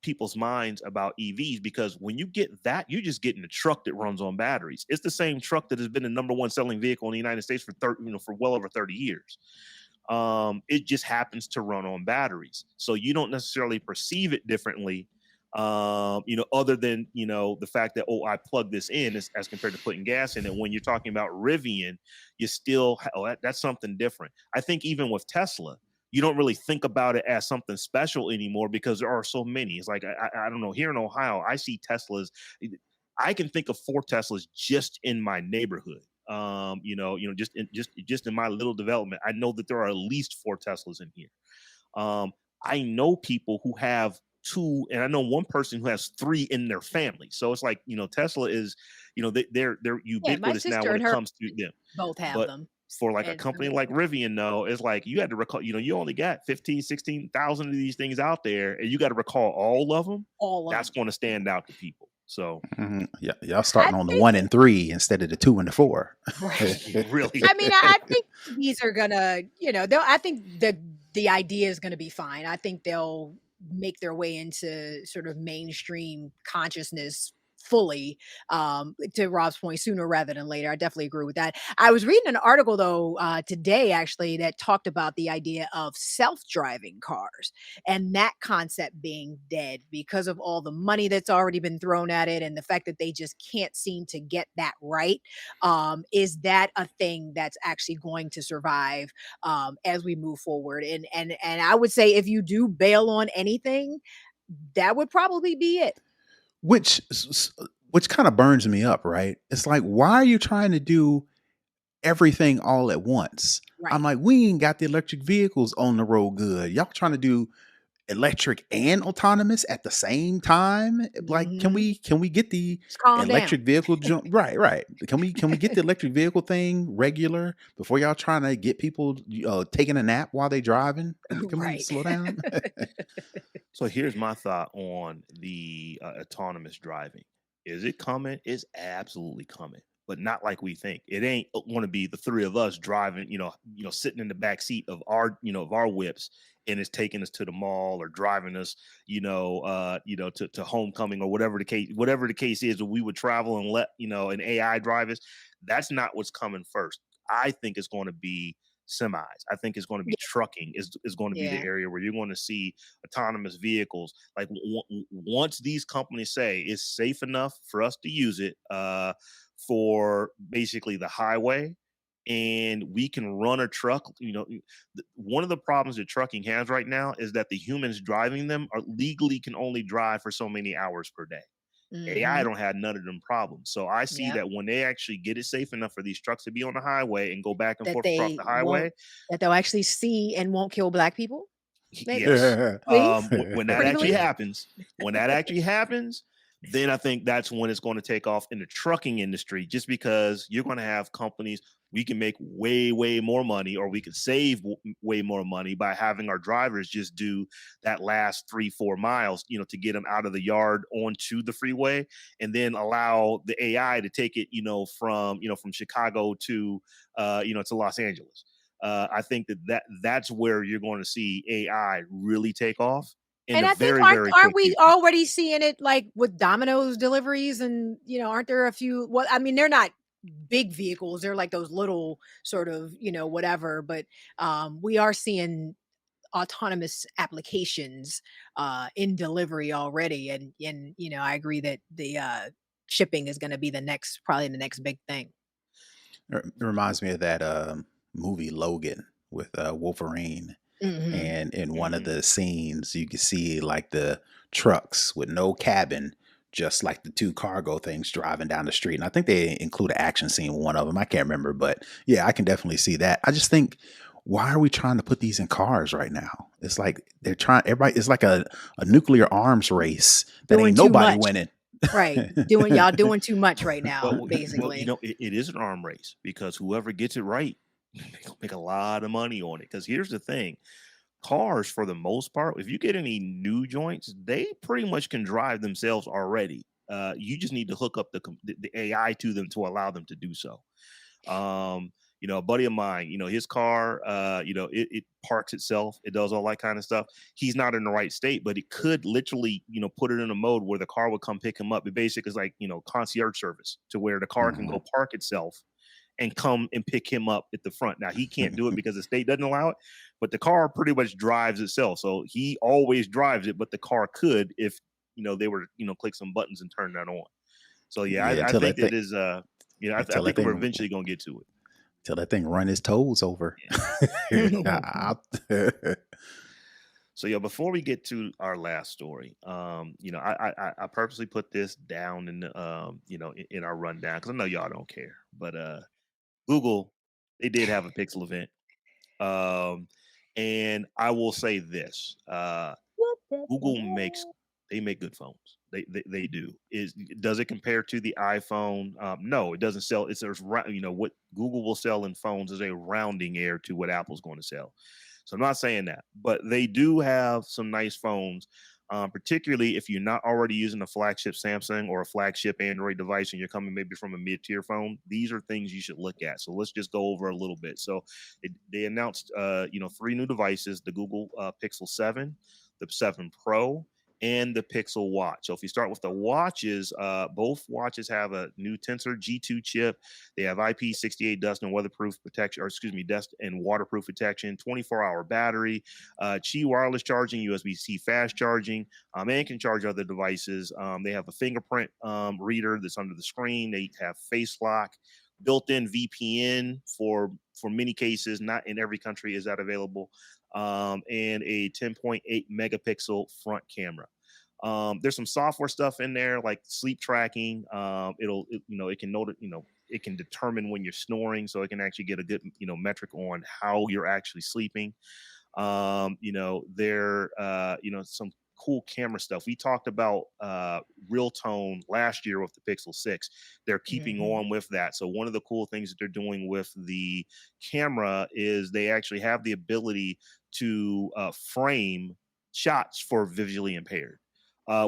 people's minds about EVs, because when you get that, you're just getting a truck that runs on batteries. It's the same truck that has been the number one selling vehicle in the United States for well over 30 years. It just happens to run on batteries, so you don't necessarily perceive it differently, other than the fact that, oh, I plug this in, as compared to putting gas in it. When you're talking about Rivian, you still that's something different. I think even with Tesla, you don't really think about it as something special anymore because there are so many. It's like I don't know, here in Ohio, I see Teslas. I can think of 4 Teslas just in my neighborhood. Just in my little development, I know that there are at least 4 Teslas in here. Um, I know people who have 2, and I know one person who has 3 in their family. So it's like, Tesla is, they're
Yeah, my
ubiquitous now
sister
when
and
it
her
comes to them.
both have
But
them,
for like a
and
company like Rivian, though, it's like you had to recall, you only got 15, 16,000 of these things out there, and you got to recall all of them.
all of
That's
them.
going to stand out to people. So
Yeah, y'all
I
starting on the
think
1 and 3 instead of the 2 and the 4.
right.
really,
I mean, I think these are gonna, they'll I think the idea is gonna be fine. I think they'll make their way into sort of mainstream consciousness fully, to Rob's point, sooner rather than later. I definitely agree with that. I was reading an article though, today actually, that talked about the idea of self-driving cars and that concept being dead because of all the money that's already been thrown at it and the fact that they just can't seem to get that right. Is that a thing that's actually going to survive, as we move forward? And I would say if you do bail on anything, that would probably be it.
Which which kinda burns me up, right? It's like, why are you trying to do everything all at once? I'm
Right.
like, "We ain't got the electric vehicles on the road good. Y'all trying to do electric and autonomous at the same time? Like, can
Hmm.
we get the
Just calm down.
electric vehicle jump right, right. Can we get the electric vehicle thing regular before y'all trying to get people taking a nap while they driving? Can we
Right.
slow down?"
so here's my thought on the autonomous driving. Is it coming? It's absolutely coming, but not like we think. It ain't going to be the 3 of us driving, sitting in the back seat of our whips, and it's taking us to the mall or driving us, to homecoming or whatever the case is. That we would travel and let an AI drive us. That's not what's coming first. I think it's going to be semis. I think it's going to be
Yeah.
trucking is going to be the
Yeah.
area where you're going to see autonomous vehicles. Like once these companies say it's safe enough for us to use it for basically the highway, and we can run a truck. One of the problems that trucking has right now is that the humans driving them are legally can only drive for so many hours per day. AI
Hmm.
don't have none of them problems. So I see
Yep.
that when they actually get it safe enough for these trucks to be on the highway and go back and
That
forth across
they
the
won't
highway,
that they'll actually see and won't kill black people? Maybe.
yes.
Please?
When that
Pretty
actually
please?
happens, when that actually happens, then I think that's when it's going to take off in the trucking industry. Just because you're going to have companies, we can make way, way more money, or we can save way more money by having our drivers just do that last 3-4 miles, to get them out of the yard onto the freeway, and then allow the AI to take it, from Chicago to Los Angeles. I think that's where you're going to see AI really take off in
And
the
I think
very, very
aren't
quick
we
future.
already seeing it, like, with Domino's deliveries and, aren't there a few, well, I mean, they're not big vehicles. They're like those little sort of, whatever, but we are seeing autonomous applications in delivery already, and I agree that the shipping is going to be probably the next big thing.
It reminds me of that movie Logan with Wolverine.
Hmm.
And in one of
Hmm.
the scenes, you can see like the trucks with no cabin, just like the two cargo things driving down the street. And I think they include an action scene with one of them. I can't remember, but yeah, I can definitely see that. I just think, why are we trying to put these in cars right now? It's like they're trying, everybody, it's like a nuclear arms race that
Doing
ain't
too
nobody
much.
winning.
Right. Doing too much right now,
Well,
basically.
it is an arm race because whoever gets it right, they'll make a lot of money on it. Because here's the thing: cars, for the most part, if you get any new joints, they pretty much can drive themselves already. You just need to hook up the AI to them to allow them to do so. A buddy of mine, his car, it parks itself, it does all that kind of stuff. He's not in the right state, but it could literally, put it in a mode where the car would come pick him up. It basically is like, concierge service to where the car can
Mhm.
go park itself and come and pick him up at the front. Now he can't do it because the state doesn't allow it, but the car pretty much drives itself. So he always drives it, but the car could if they were click some buttons and turn that on. So yeah,
Yeah,
I
until
think
that thing,
that is I
until that
think we're
thing,
eventually gonna get to it.
till that thing run his toes over.
Yeah. So so yeah, before we get to our last story, I purposely put this down in the in our rundown because I know y'all don't care, but Google, they did have a Pixel event. Um, and I will say this: Google makes they make good phones. They do. Does it compare to the iPhone? No, it doesn't sell. What Google will sell in phones is a rounding error to what Apple's going to sell. So I'm not saying that, but they do have some nice phones. Particularly if you're not already using a flagship Samsung or a flagship Android device and you're coming maybe from a mid-tier phone, these are things you should look at. So let's just go over a little bit. So they announced, three new devices: the Google Pixel 7, the 7 Pro, and the Pixel Watch. So if you start with the watches, both watches have a new Tensor G2 chip. They have IP68 dust and weatherproof protection, or excuse me, dust and waterproof protection, 24-hour battery, Qi wireless charging, USB-C fast charging, and can charge other devices. They have a fingerprint reader that's under the screen. They have face lock, built-in VPN for many cases. Not in every country is that available. And a 10.8 megapixel front camera. There's some software stuff in there like sleep tracking. It can note, it can determine when you're snoring, so it can actually get a good, metric on how you're actually sleeping. There, some cool camera stuff. We talked about real tone last year with the Pixel 6. They're keeping
Hmm.
on with that. So one of the cool things that they're doing with the camera is they actually have the ability to frame shots for visually impaired.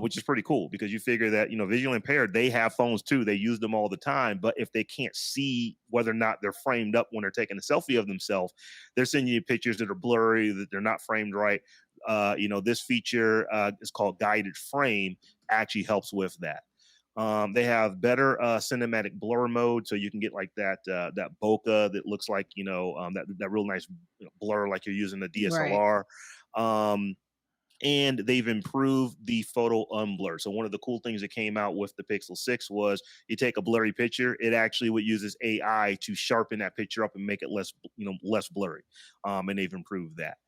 Which is pretty cool because you figure that visually impaired, they have phones too, they use them all the time, but if they can't see whether or not they're framed up when they're taking a selfie of themselves, they're sending you pictures that are blurry, that they're not framed right. This feature is called guided frame, actually helps with that. They have better cinematic blur mode, so you can get like that bokeh that looks like that real nice blur like you're using a
Right.
DSLR. Um, and they've improved the photo unblur. So one of the cool things that came out with the Pixel 6 was you take a blurry picture, it actually would uses AI to sharpen that picture up and make it less blurry. And they've improved that.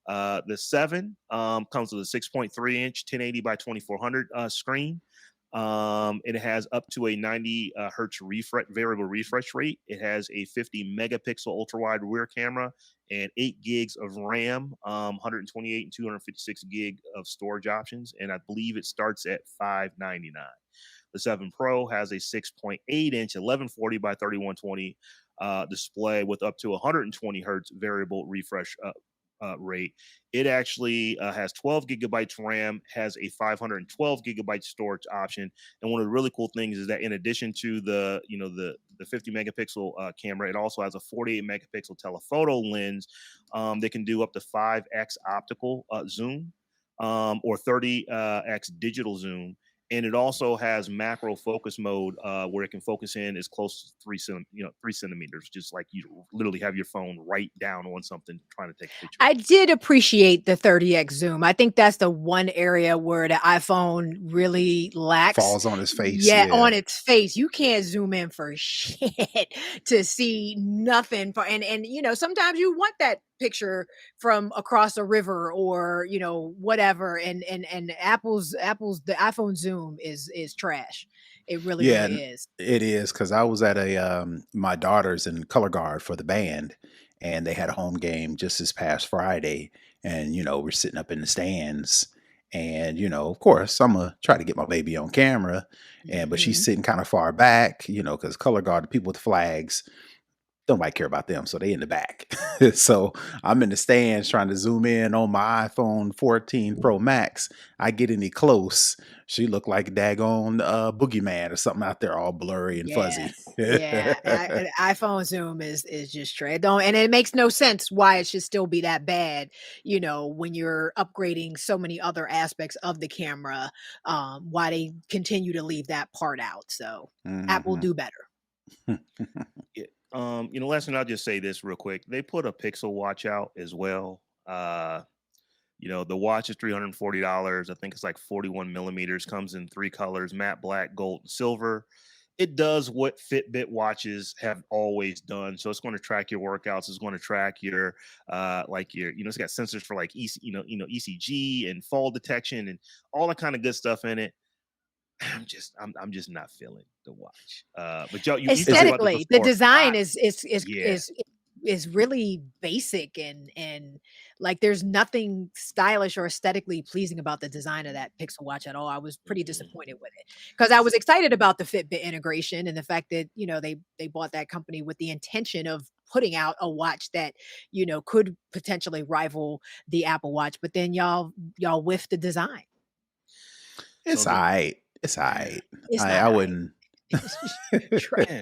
The 7 comes with a 6.3-inch 1080 by 2400 screen. It has up to a 90 hertz variable refresh rate. It has a 50 megapixel ultra wide rear camera and 8 gigs of RAM, 128 and 256 gig of storage options. And I believe it starts at $599. The 7 Pro has a 6.8-inch 1140 by 3120 display with up to 120 hertz variable refresh rate. It actually has 12 gigabytes RAM, has a 512 gigabyte storage option, and one of the really cool things is that in addition to the 50 megapixel camera, it also has a 48 megapixel telephoto lens. They can do up to 5x optical zoom or 30x digital zoom. and it also has macro focus mode where it can focus in as close to 3 centimeters, just like you literally have your phone right down on something trying to take a picture of
I
it.
did appreciate the 30x zoom. I think that's the one area where the iPhone really lacks.
Falls on his face.
Yeah,
Yeah.
on its face. You can't zoom in for shit to see nothing for and sometimes you want that picture from across a river or, whatever and Apple's the iPhone zoom is trash. It really
Yeah,
really is.
it is because I was at a my daughter's in color guard for the band, and they had a home game just this past Friday, and we're sitting up in the stands, and of course I'm gonna try to get my baby on camera, and but she's
Mhm.
sitting kind of far back, because color guard, the people with flags, don't nobody care about them, so they in the back. So I'm in the stands trying to zoom in on my iPhone 14 Pro Max. I get any close, she looked like a daggone boogeyman or something out there, all blurry and fuzzy.
Yes. Yeah. An iPhone Zoom is just straight. Don't and it makes no sense why it should still be that bad, when you're upgrading so many other aspects of the camera, why they continue to leave that part out. So Apple
Mhm.
do better.
Yeah. Last thing I'll just say this real quick. They put a Pixel watch out as well. The watch is $340. I think it's like 41 millimeters, comes in three colors: matte black, gold, and silver. It does what Fitbit watches have always done. So it's going to track your workouts. It's going to track your it's got sensors for like ECG and fall detection and all that kind of good stuff in it. I'm just not feeling the watch. But y'all, you
Is
talked
it
about this
Aesthetically, the
before.
design is
Yeah.
is really basic and like there's nothing stylish or aesthetically pleasing about the design of that Pixel watch at all. I was pretty
Mhm.
disappointed with it because I was excited about the Fitbit integration and the fact that they bought that company with the intention of putting out a watch that could potentially rival the Apple Watch, but then y'all whiffed the design.
So
it's
the
alright. It's alright.
It's
I
not
I
I.
wouldn't.
It's just trash.
yeah,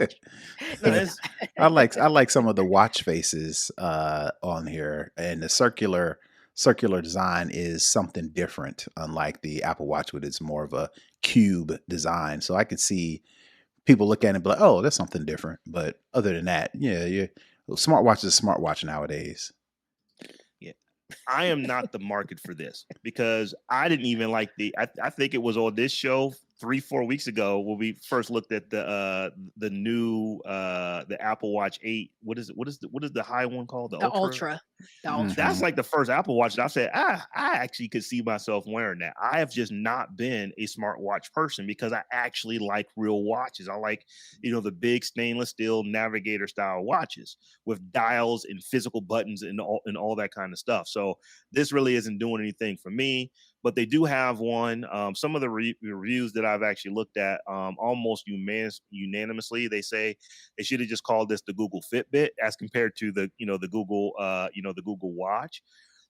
no,
It's
it's
not.
I like some of the watch faces on here, and the circular design is something different, unlike the Apple Watch, with its more of a cube design. So I could see people look at it and be like, "Oh, that's something different." But other than that, yeah, smartwatch is a smartwatch nowadays.
yeah. I am not the market for this because I didn't even like I think it was on this show 3-4 weeks ago when we first looked at the new the Apple Watch 8. What is the high one called? The
The
Ultra?
Ultra. The Ultra.
That's
Mhm.
like the first Apple Watch that I said, I actually could see myself wearing that. I have just not been a smartwatch person because I actually like real watches. I like, the big stainless steel navigator style watches with dials and physical buttons and all that kind of stuff. So this really isn't doing anything for me. But they do have one. Some of the reviews that I've actually looked at, almost unanimously, they say they should have just called this the Google Fitbit as compared to the Google Watch,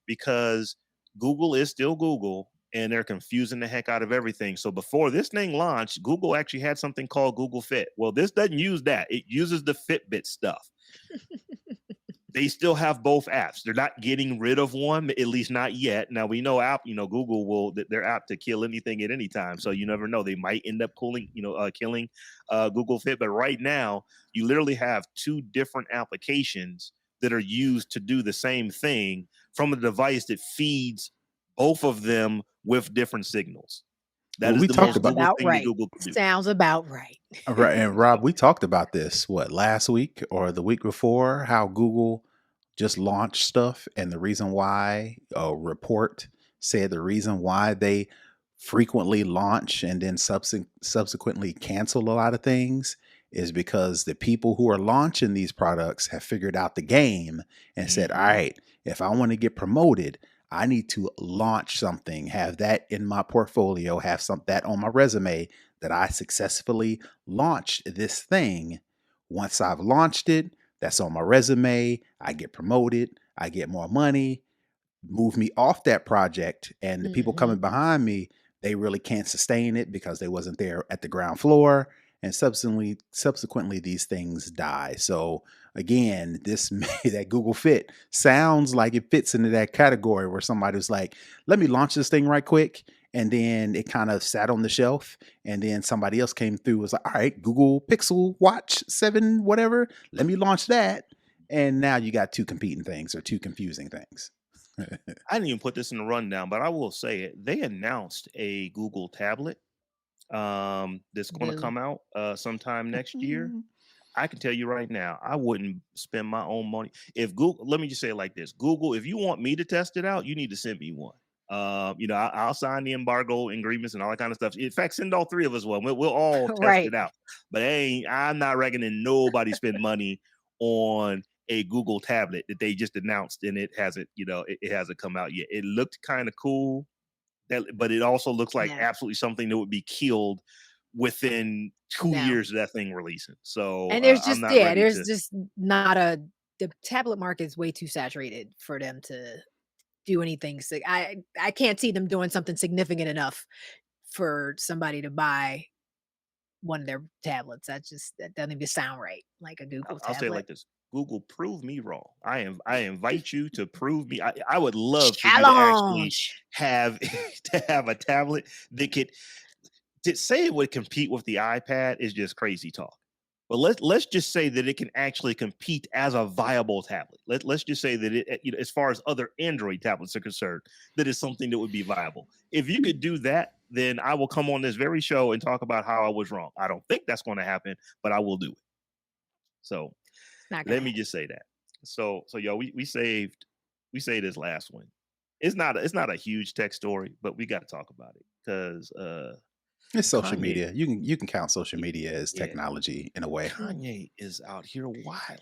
because Google is still Google and they're confusing the heck out of everything. So before this thing launched, Google actually had something called Google Fit. Well, this doesn't use that. It uses the Fitbit stuff. They still have both apps. They're not getting rid of one, at least not yet. Now we know Google will they're apt to kill anything at any time. So you never know. They might end up killing Google Fit. But right now, you literally have two different applications that are used to do the same thing from a device that feeds both of them with different signals. That
Well,
is
we
the
talked
most
Sounds
about
Google
about
thing that
right.
Google can do.
Sounds about right.
right, and Rob, we talked about this what last week or the week before, how Google just launched stuff, and the reason why a report said the reason why they frequently launch and then subsequently cancel a lot of things is because the people who are launching these products have figured out the game and said, all
Hmm.
right, if I want to get promoted, I need to launch something, have that in my portfolio, have some that on my resume that I successfully launched this thing. Once I've launched it, that's on my resume. I get promoted, I get more money, move me off that project, and the people
Mhm.
coming behind me, they really can't sustain it because they wasn't there at the ground floor, and subsequently these things die. So again, this that Google Fit sounds like it fits into that category where somebody was like, let me launch this thing right quick, and then it kind of sat on the shelf, and then somebody else came through, was like, all right, Google Pixel Watch 7 whatever, let me launch that. And now you got two competing things, or two confusing things.
I didn't even put this in the rundown, but I will say it. They announced a Google tablet that's going to
Boo.
come out sometime next year. I can tell you right now, I wouldn't spend my own money. If Google, let me just say it like this: Google, if you want me to test it out, you need to send me one. I'll sign the embargo agreements and all that kind of stuff. In fact, send all three of us one. We'll all test
Right.
it out. But I'm not reckoning nobody spend money on a Google tablet that they just announced, and it hasn't, it hasn't come out yet. It looked kind of cool, but it also looks like
Yeah.
absolutely something that would be killed within 2
No.
years of that thing releasing. So
And there's
I'm
just
not
yeah,
ready
there's
to.
just not a the tablet market is way too saturated for them to do anything. I can't see them doing something significant enough for somebody to buy one of their tablets. That doesn't even sound right, like a Google
I'll say it
tablet.
like this: Google, prove me wrong. I invite you to prove me. I would love for you to actually
Challenge.
have to have a tablet that could. To say it would compete with the iPad is just crazy talk. But let's just say that it can actually compete as a viable tablet. Let's just say that it, as far as other Android tablets are concerned, that is something that would be viable. If you could do that, then I will come on this very show and talk about how I was wrong. I don't think that's going to happen, but I will do it. So
It's not gonna
let me
happen.
just say that. So yo, we saved this last one. It's not a huge tech story, but we got to talk about it because
It's social
Kanye,
media. You can count social media as
yeah,
technology in a way.
Kanye is out here wilding.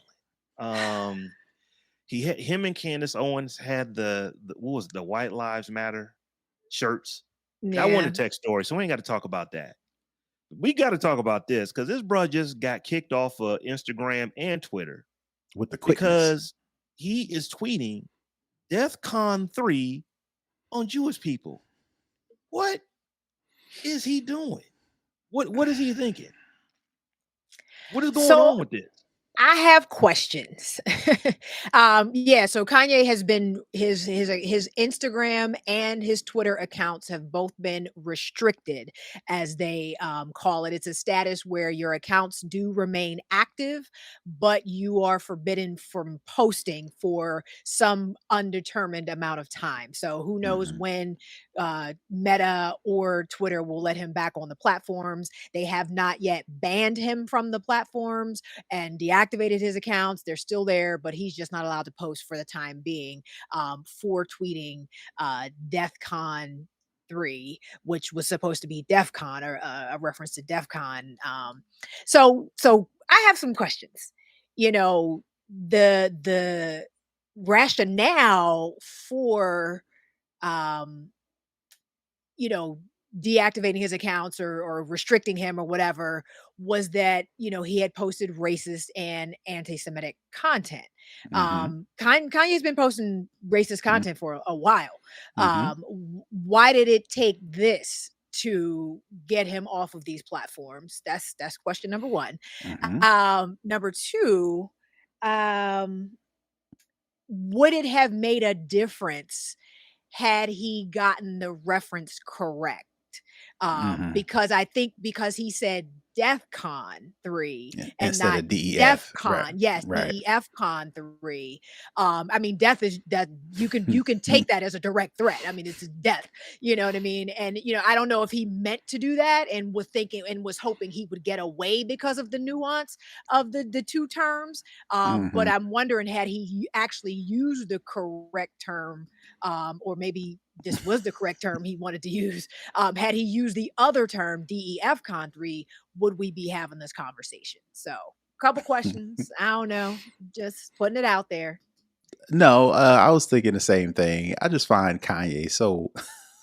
Um, him and Candace Owens had the what was it, the White Lives Matter shirts. That wasn't
Yeah.
a tech story, so we ain't got to talk about that. We got to talk about this because this bro just got kicked off of Instagram and Twitter
With the quickness.
because he is tweeting DEFCON 3 on Jewish people. What is he doing? What is he thinking? What is going
So
on with this?
I have questions. Yeah, so Kanye has been his Instagram and his Twitter accounts have both been restricted, as they call it. It's a status where your accounts do remain active, but you are forbidden from posting for some undetermined amount of time. So who knows
Hmm.
when Meta or Twitter will let him back on the platforms. They have not yet banned him from the platforms and deactivated his accounts. They're still there, but he's just not allowed to post for the time being, for tweeting DEF CON 3, which was supposed to be DEF CON, or a reference to DEF CON. So I have some questions. You know, the rationale for um you know, deactivating his accounts or restricting him or whatever was that, he had posted racist and anti-Semitic content.
Hmm.
Kanye's been posting racist content for a while.
Hmm.
Why did it take this to get him off of these platforms? That's question number one.
Hmm.
Number two, um, would it have made a difference had he gotten the reference correct?
Hmm.
Because I think because he said DEFCON 3 and
Instead
not
of DEF. Right.
DEFCON. Yes,
Right.
DEFCON 3. I mean, death is that you can take that as a direct threat. I mean, it's death. You know what I mean? And I don't know if he meant to do that and was thinking and was hoping he would get away because of the nuance of the two terms. But
Hmm.
I'm wondering, had he actually used the correct term, or maybe this was the correct term he wanted to use. Had he used the other term, DEF Con 3, would we be having this conversation? So, couple questions. I don't know. Just putting it out there.
No, I was thinking the same thing. I just find Kanye so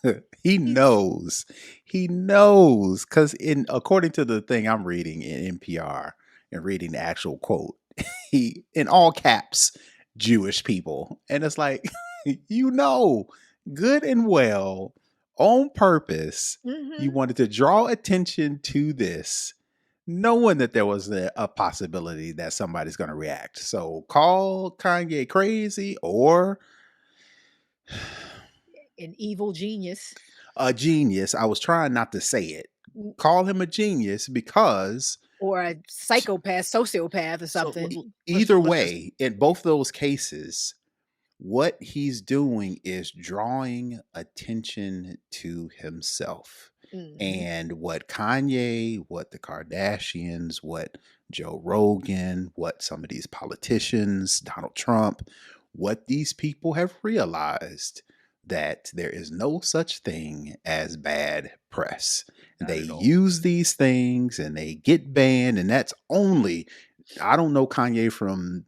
he
He's
knows, he knows, because in according to the thing I'm reading in NPR and reading the actual quote, he in all caps Jewish people, and it's like good and well on purpose you
Mhm.
wanted to draw attention to this, knowing that there was a possibility that somebody's going to react. So call Kanye crazy or
An evil genius.
a genius. I was trying not to say it.
Mm,
Call him a genius because
or a psychopath, sociopath, or
So
something.
either
let's just
way, in both those cases, what he's doing is drawing attention to himself.
Mhm.
And what Kanye, what the Kardashians, what Joe Rogan, what some of these politicians, Donald Trump, what these people have realized that there is no such thing as bad press.
not
They
at all.
use these things and they get banned, and that's only, I don't know Kanye from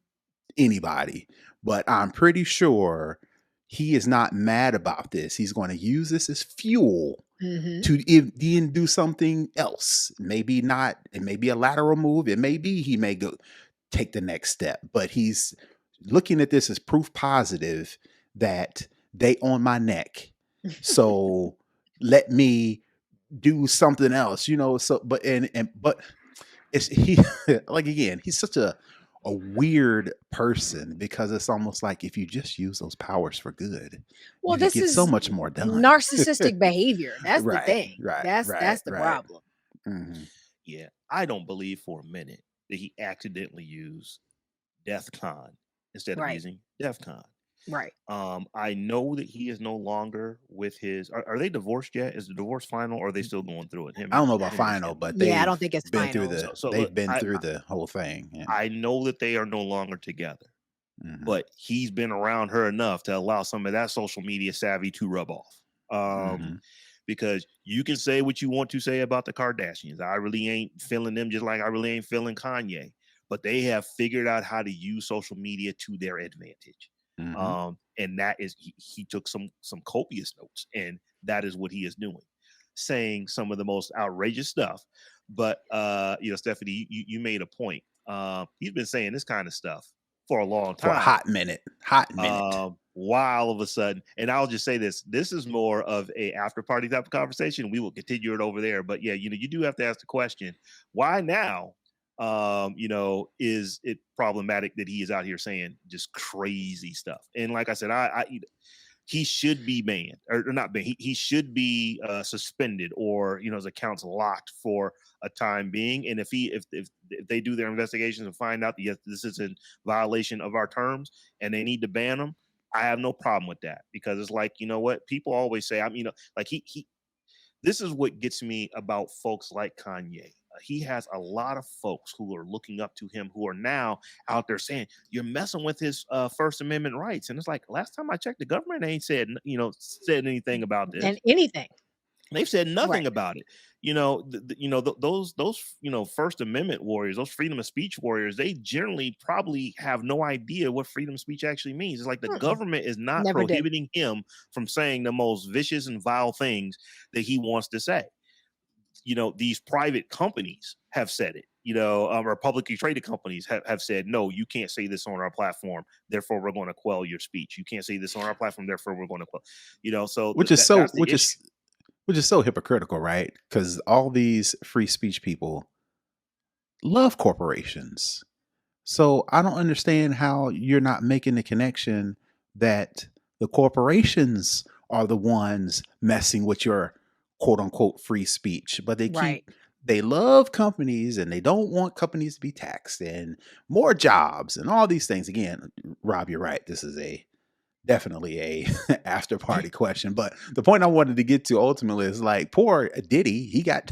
anybody, but I'm pretty sure he is not mad about this. He's going to use this as fuel
Mhm.
to then do something else. Maybe not, it may be a lateral move. It may be he may go take the next step, but he's looking at this as proof positive that they on my neck. So let me do something else, So, but but it's he like again, he's such a weird person because it's almost like if you just use those powers for good,
Well,
you could
this
get so
is
much more done.
narcissistic behavior. That's the
Right,
thing.
right,
That's
right,
the
right.
problem.
Mhm.
Yeah, I don't believe for a minute that he accidentally used DEFCON instead of
Right.
using DEFCON.
Right.
I know that he is no longer with his. Are they divorced yet? Is the divorce final, or are they still going through it?
I don't know
Him
about
and his
final,
family.
but
Yeah, I don't think it's final.
Look,
they've been through the whole thing. Yeah.
I know that they are no longer together,
Mhm,
but he's been around her enough to allow some of that social media savvy to rub off.
mhm.
Because you can say what you want to say about the Kardashians. I really ain't feeling them just like I really ain't feeling Kanye, but they have figured out how to use social media to their advantage.
Mhm.
And that is he took some copious notes, and that is what he is doing, saying some of the most outrageous stuff. But Stephanie, you made a point. He's been saying this kind of stuff for a long
For a
time.
hot minute. Hot minute.
Why all of a sudden, and I'll just say this is more of a after party type of conversation. We will continue it over there. But yeah, you do have to ask the question, why now? Is it problematic that he is out here saying just crazy stuff? And like I said, he should be banned or not banned. He should be suspended or his accounts locked for a time being. And if they do their investigations and find out that yes, this is in violation of our terms and they need to ban him, I have no problem with that because it's like what people always say. Like he this is what gets me about folks like Kanye. He has a lot of folks who are looking up to him who are now out there saying you're messing with his First Amendment rights, and it's like last time I checked, the government ain't said anything about
And
this.
anything.
They've said nothing
Right.
about it. Those First Amendment warriors, those freedom of speech warriors, they generally probably have no idea what freedom of speech actually means. It's like the
Mm-mm.
government is not
Never did.
prohibiting him from saying the most vicious and vile things that he wants to say. These private companies have said it. Or publicly traded companies have said, no, you can't say this on our platform. Therefore, we're going to quell your speech. You can't say this on our platform. Therefore, we're going to quell. So
Which is so
that's the issue.
which is so hypocritical, right? Because all these free speech people love corporations. So I don't understand how you're not making the connection that the corporations are the ones messing with your quote unquote free speech, but
Right.
they love companies and they don't want companies to be taxed and more jobs and all these things. Again, Rob, you're right. This is definitely a after party question. But the point I wanted to get to ultimately is like poor Diddy, he got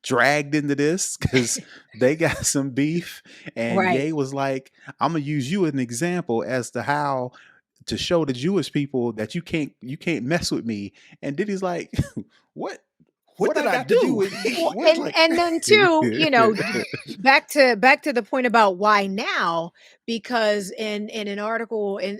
dragged into this because they got some beef. And
Right.
Ye was like, I'm gonna use you as an example as to how to show the Jewish people that you can't mess with me. And Diddy's like, what
What
what
did
I
I
got to do
do?
with
Well,
what
and
Like,
and then too, back to the point about why now, because in an article in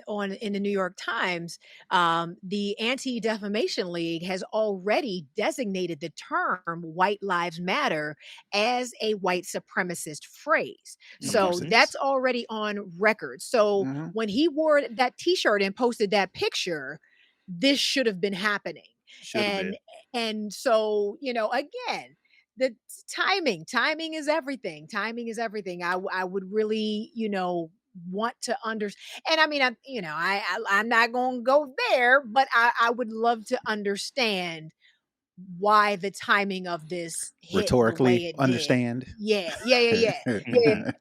the New York Times, the Anti-Defamation League has already designated the term "White Lives Matter" as a white supremacist phrase.
that makes
So
mhm,
that's
sense.
already on record. So
Hmm.
when he wore that T-shirt and posted that picture, this should have been happening.
should have
And
been.
and so, again, the timing is everything. Timing is everything. I would really, want to understand. And I mean, I'm not going to go there, but I would love to understand why the timing of this hit the way
Rhetorically,
it did.
understand.
Yeah, yeah, yeah, yeah. Yeah,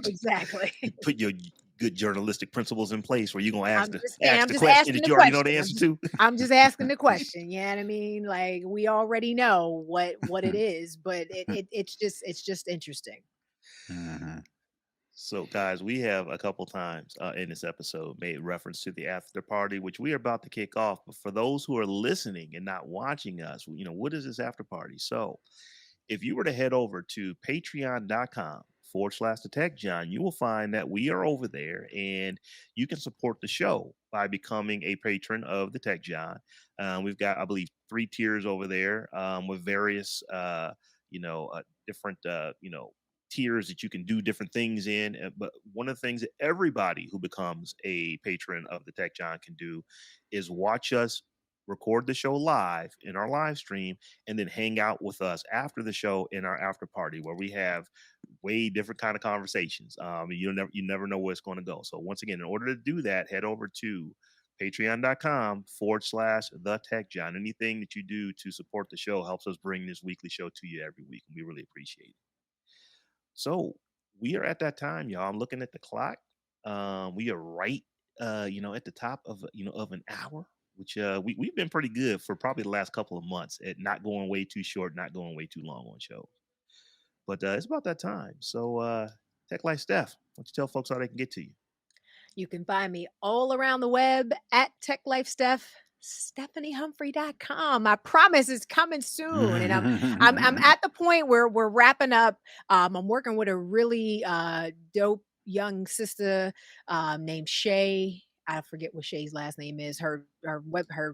exactly.
You put your good journalistic principles in place where you're gonna
I'm just saying,
ask
I'm
the
just
question
asking
that
the
you already know the
question.
answer to.
I'm just asking the question. You know what I mean? Like we already know what it is, but it's just interesting.
Mhm.
So, guys, we have a couple times in this episode made reference to the after party, which we are about to kick off. But for those who are listening and not watching us, what is this after party? So, if you were to head over to patreon.com/the Tech John, you will find that we are over there and you can support the show by becoming a patron of the Tech John. We've got, I believe, 3 tiers over there with various, different, tiers that you can do different things in. But one of the things that everybody who becomes a patron of the Tech John can do is watch us record the show live in our live stream and then hang out with us after the show in our after party where we have way different kind of conversations. You never know where it's going to go. So once again, in order to do that, head over to patreon.com/the Tech John. Anything that you do to support the show helps us bring this weekly show to you every week, and we really appreciate it. So we are at that time, y'all. I'm looking at the clock. We are right, at the top of an hour, which we've been pretty good for probably the last couple of months at not going way too short, not going way too long on shows. But it's about that time. So, Tech Life Steph, why don't you tell folks how they can get to you?
You can find me all around the web at Tech Life Steph. StephanieHumphrey.com. I promise it's coming soon. And I'm at the point where we're wrapping up. I'm working with a really dope young sister named Shay. I forget what Shay's last name is. Her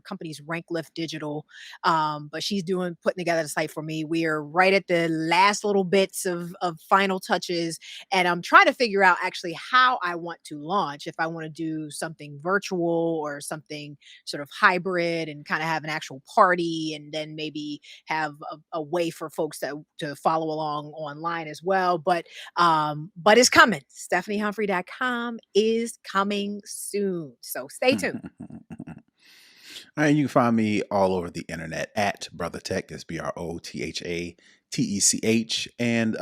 company's Rank Lift Digital. But she's putting together the site for me. We are right at the last little bits of final touches, and I'm trying to figure out actually how I want to launch. If I want to do something virtual or something sort of hybrid and kind of have an actual party, and then maybe have a way for folks to follow along online as well. But it's coming. StephanieHumphrey.com is coming soon. So stay tuned.
All right, you can find me all over the internet at Brother Tech. That's BROTHATECH. And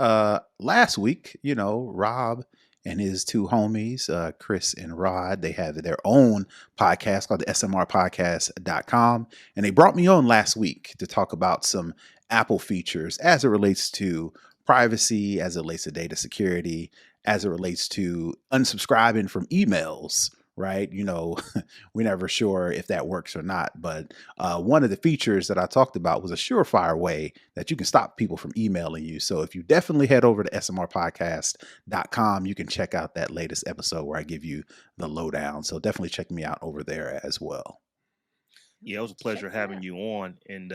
last week, Rob and his two homies, Chris and Rod, they have their own podcast called the smrpodcast.com. And they brought me on last week to talk about some Apple features as it relates to privacy, as it relates to data security, as it relates to unsubscribing from emails. Right. We're never sure if that works or not. But one of the features that I talked about was a surefire way that you can stop people from emailing you. So if you definitely head over to smrpodcast.com, you can check out that latest episode where I give you the lowdown. So definitely check me out over there as well.
Yeah, it was a pleasure having you on. And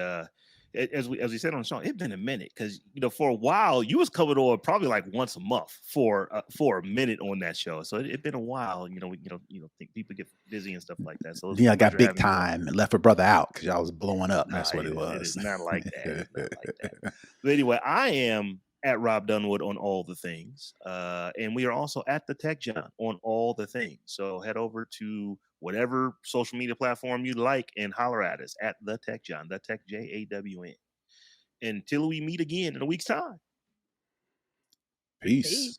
as we said on the show, it's been a minute because for a while you was coming on probably like once a month for a minute on that show. So it's been a while. Think people get busy and stuff like that. So it's a
I got
pleasure
big
having you on.
time and left a brother out because y'all was blowing up.
Nah,
That's what it
it
was.
is not like that. It's not like that. But anyway, I am at Robb Dunewood on all the things. And we are also at the Tech John on all the things. So head over to whatever social media platform you like and holler at us at the Tech John, the Tech JAWN. Until we meet again in a week's time.
Peace.
Peace.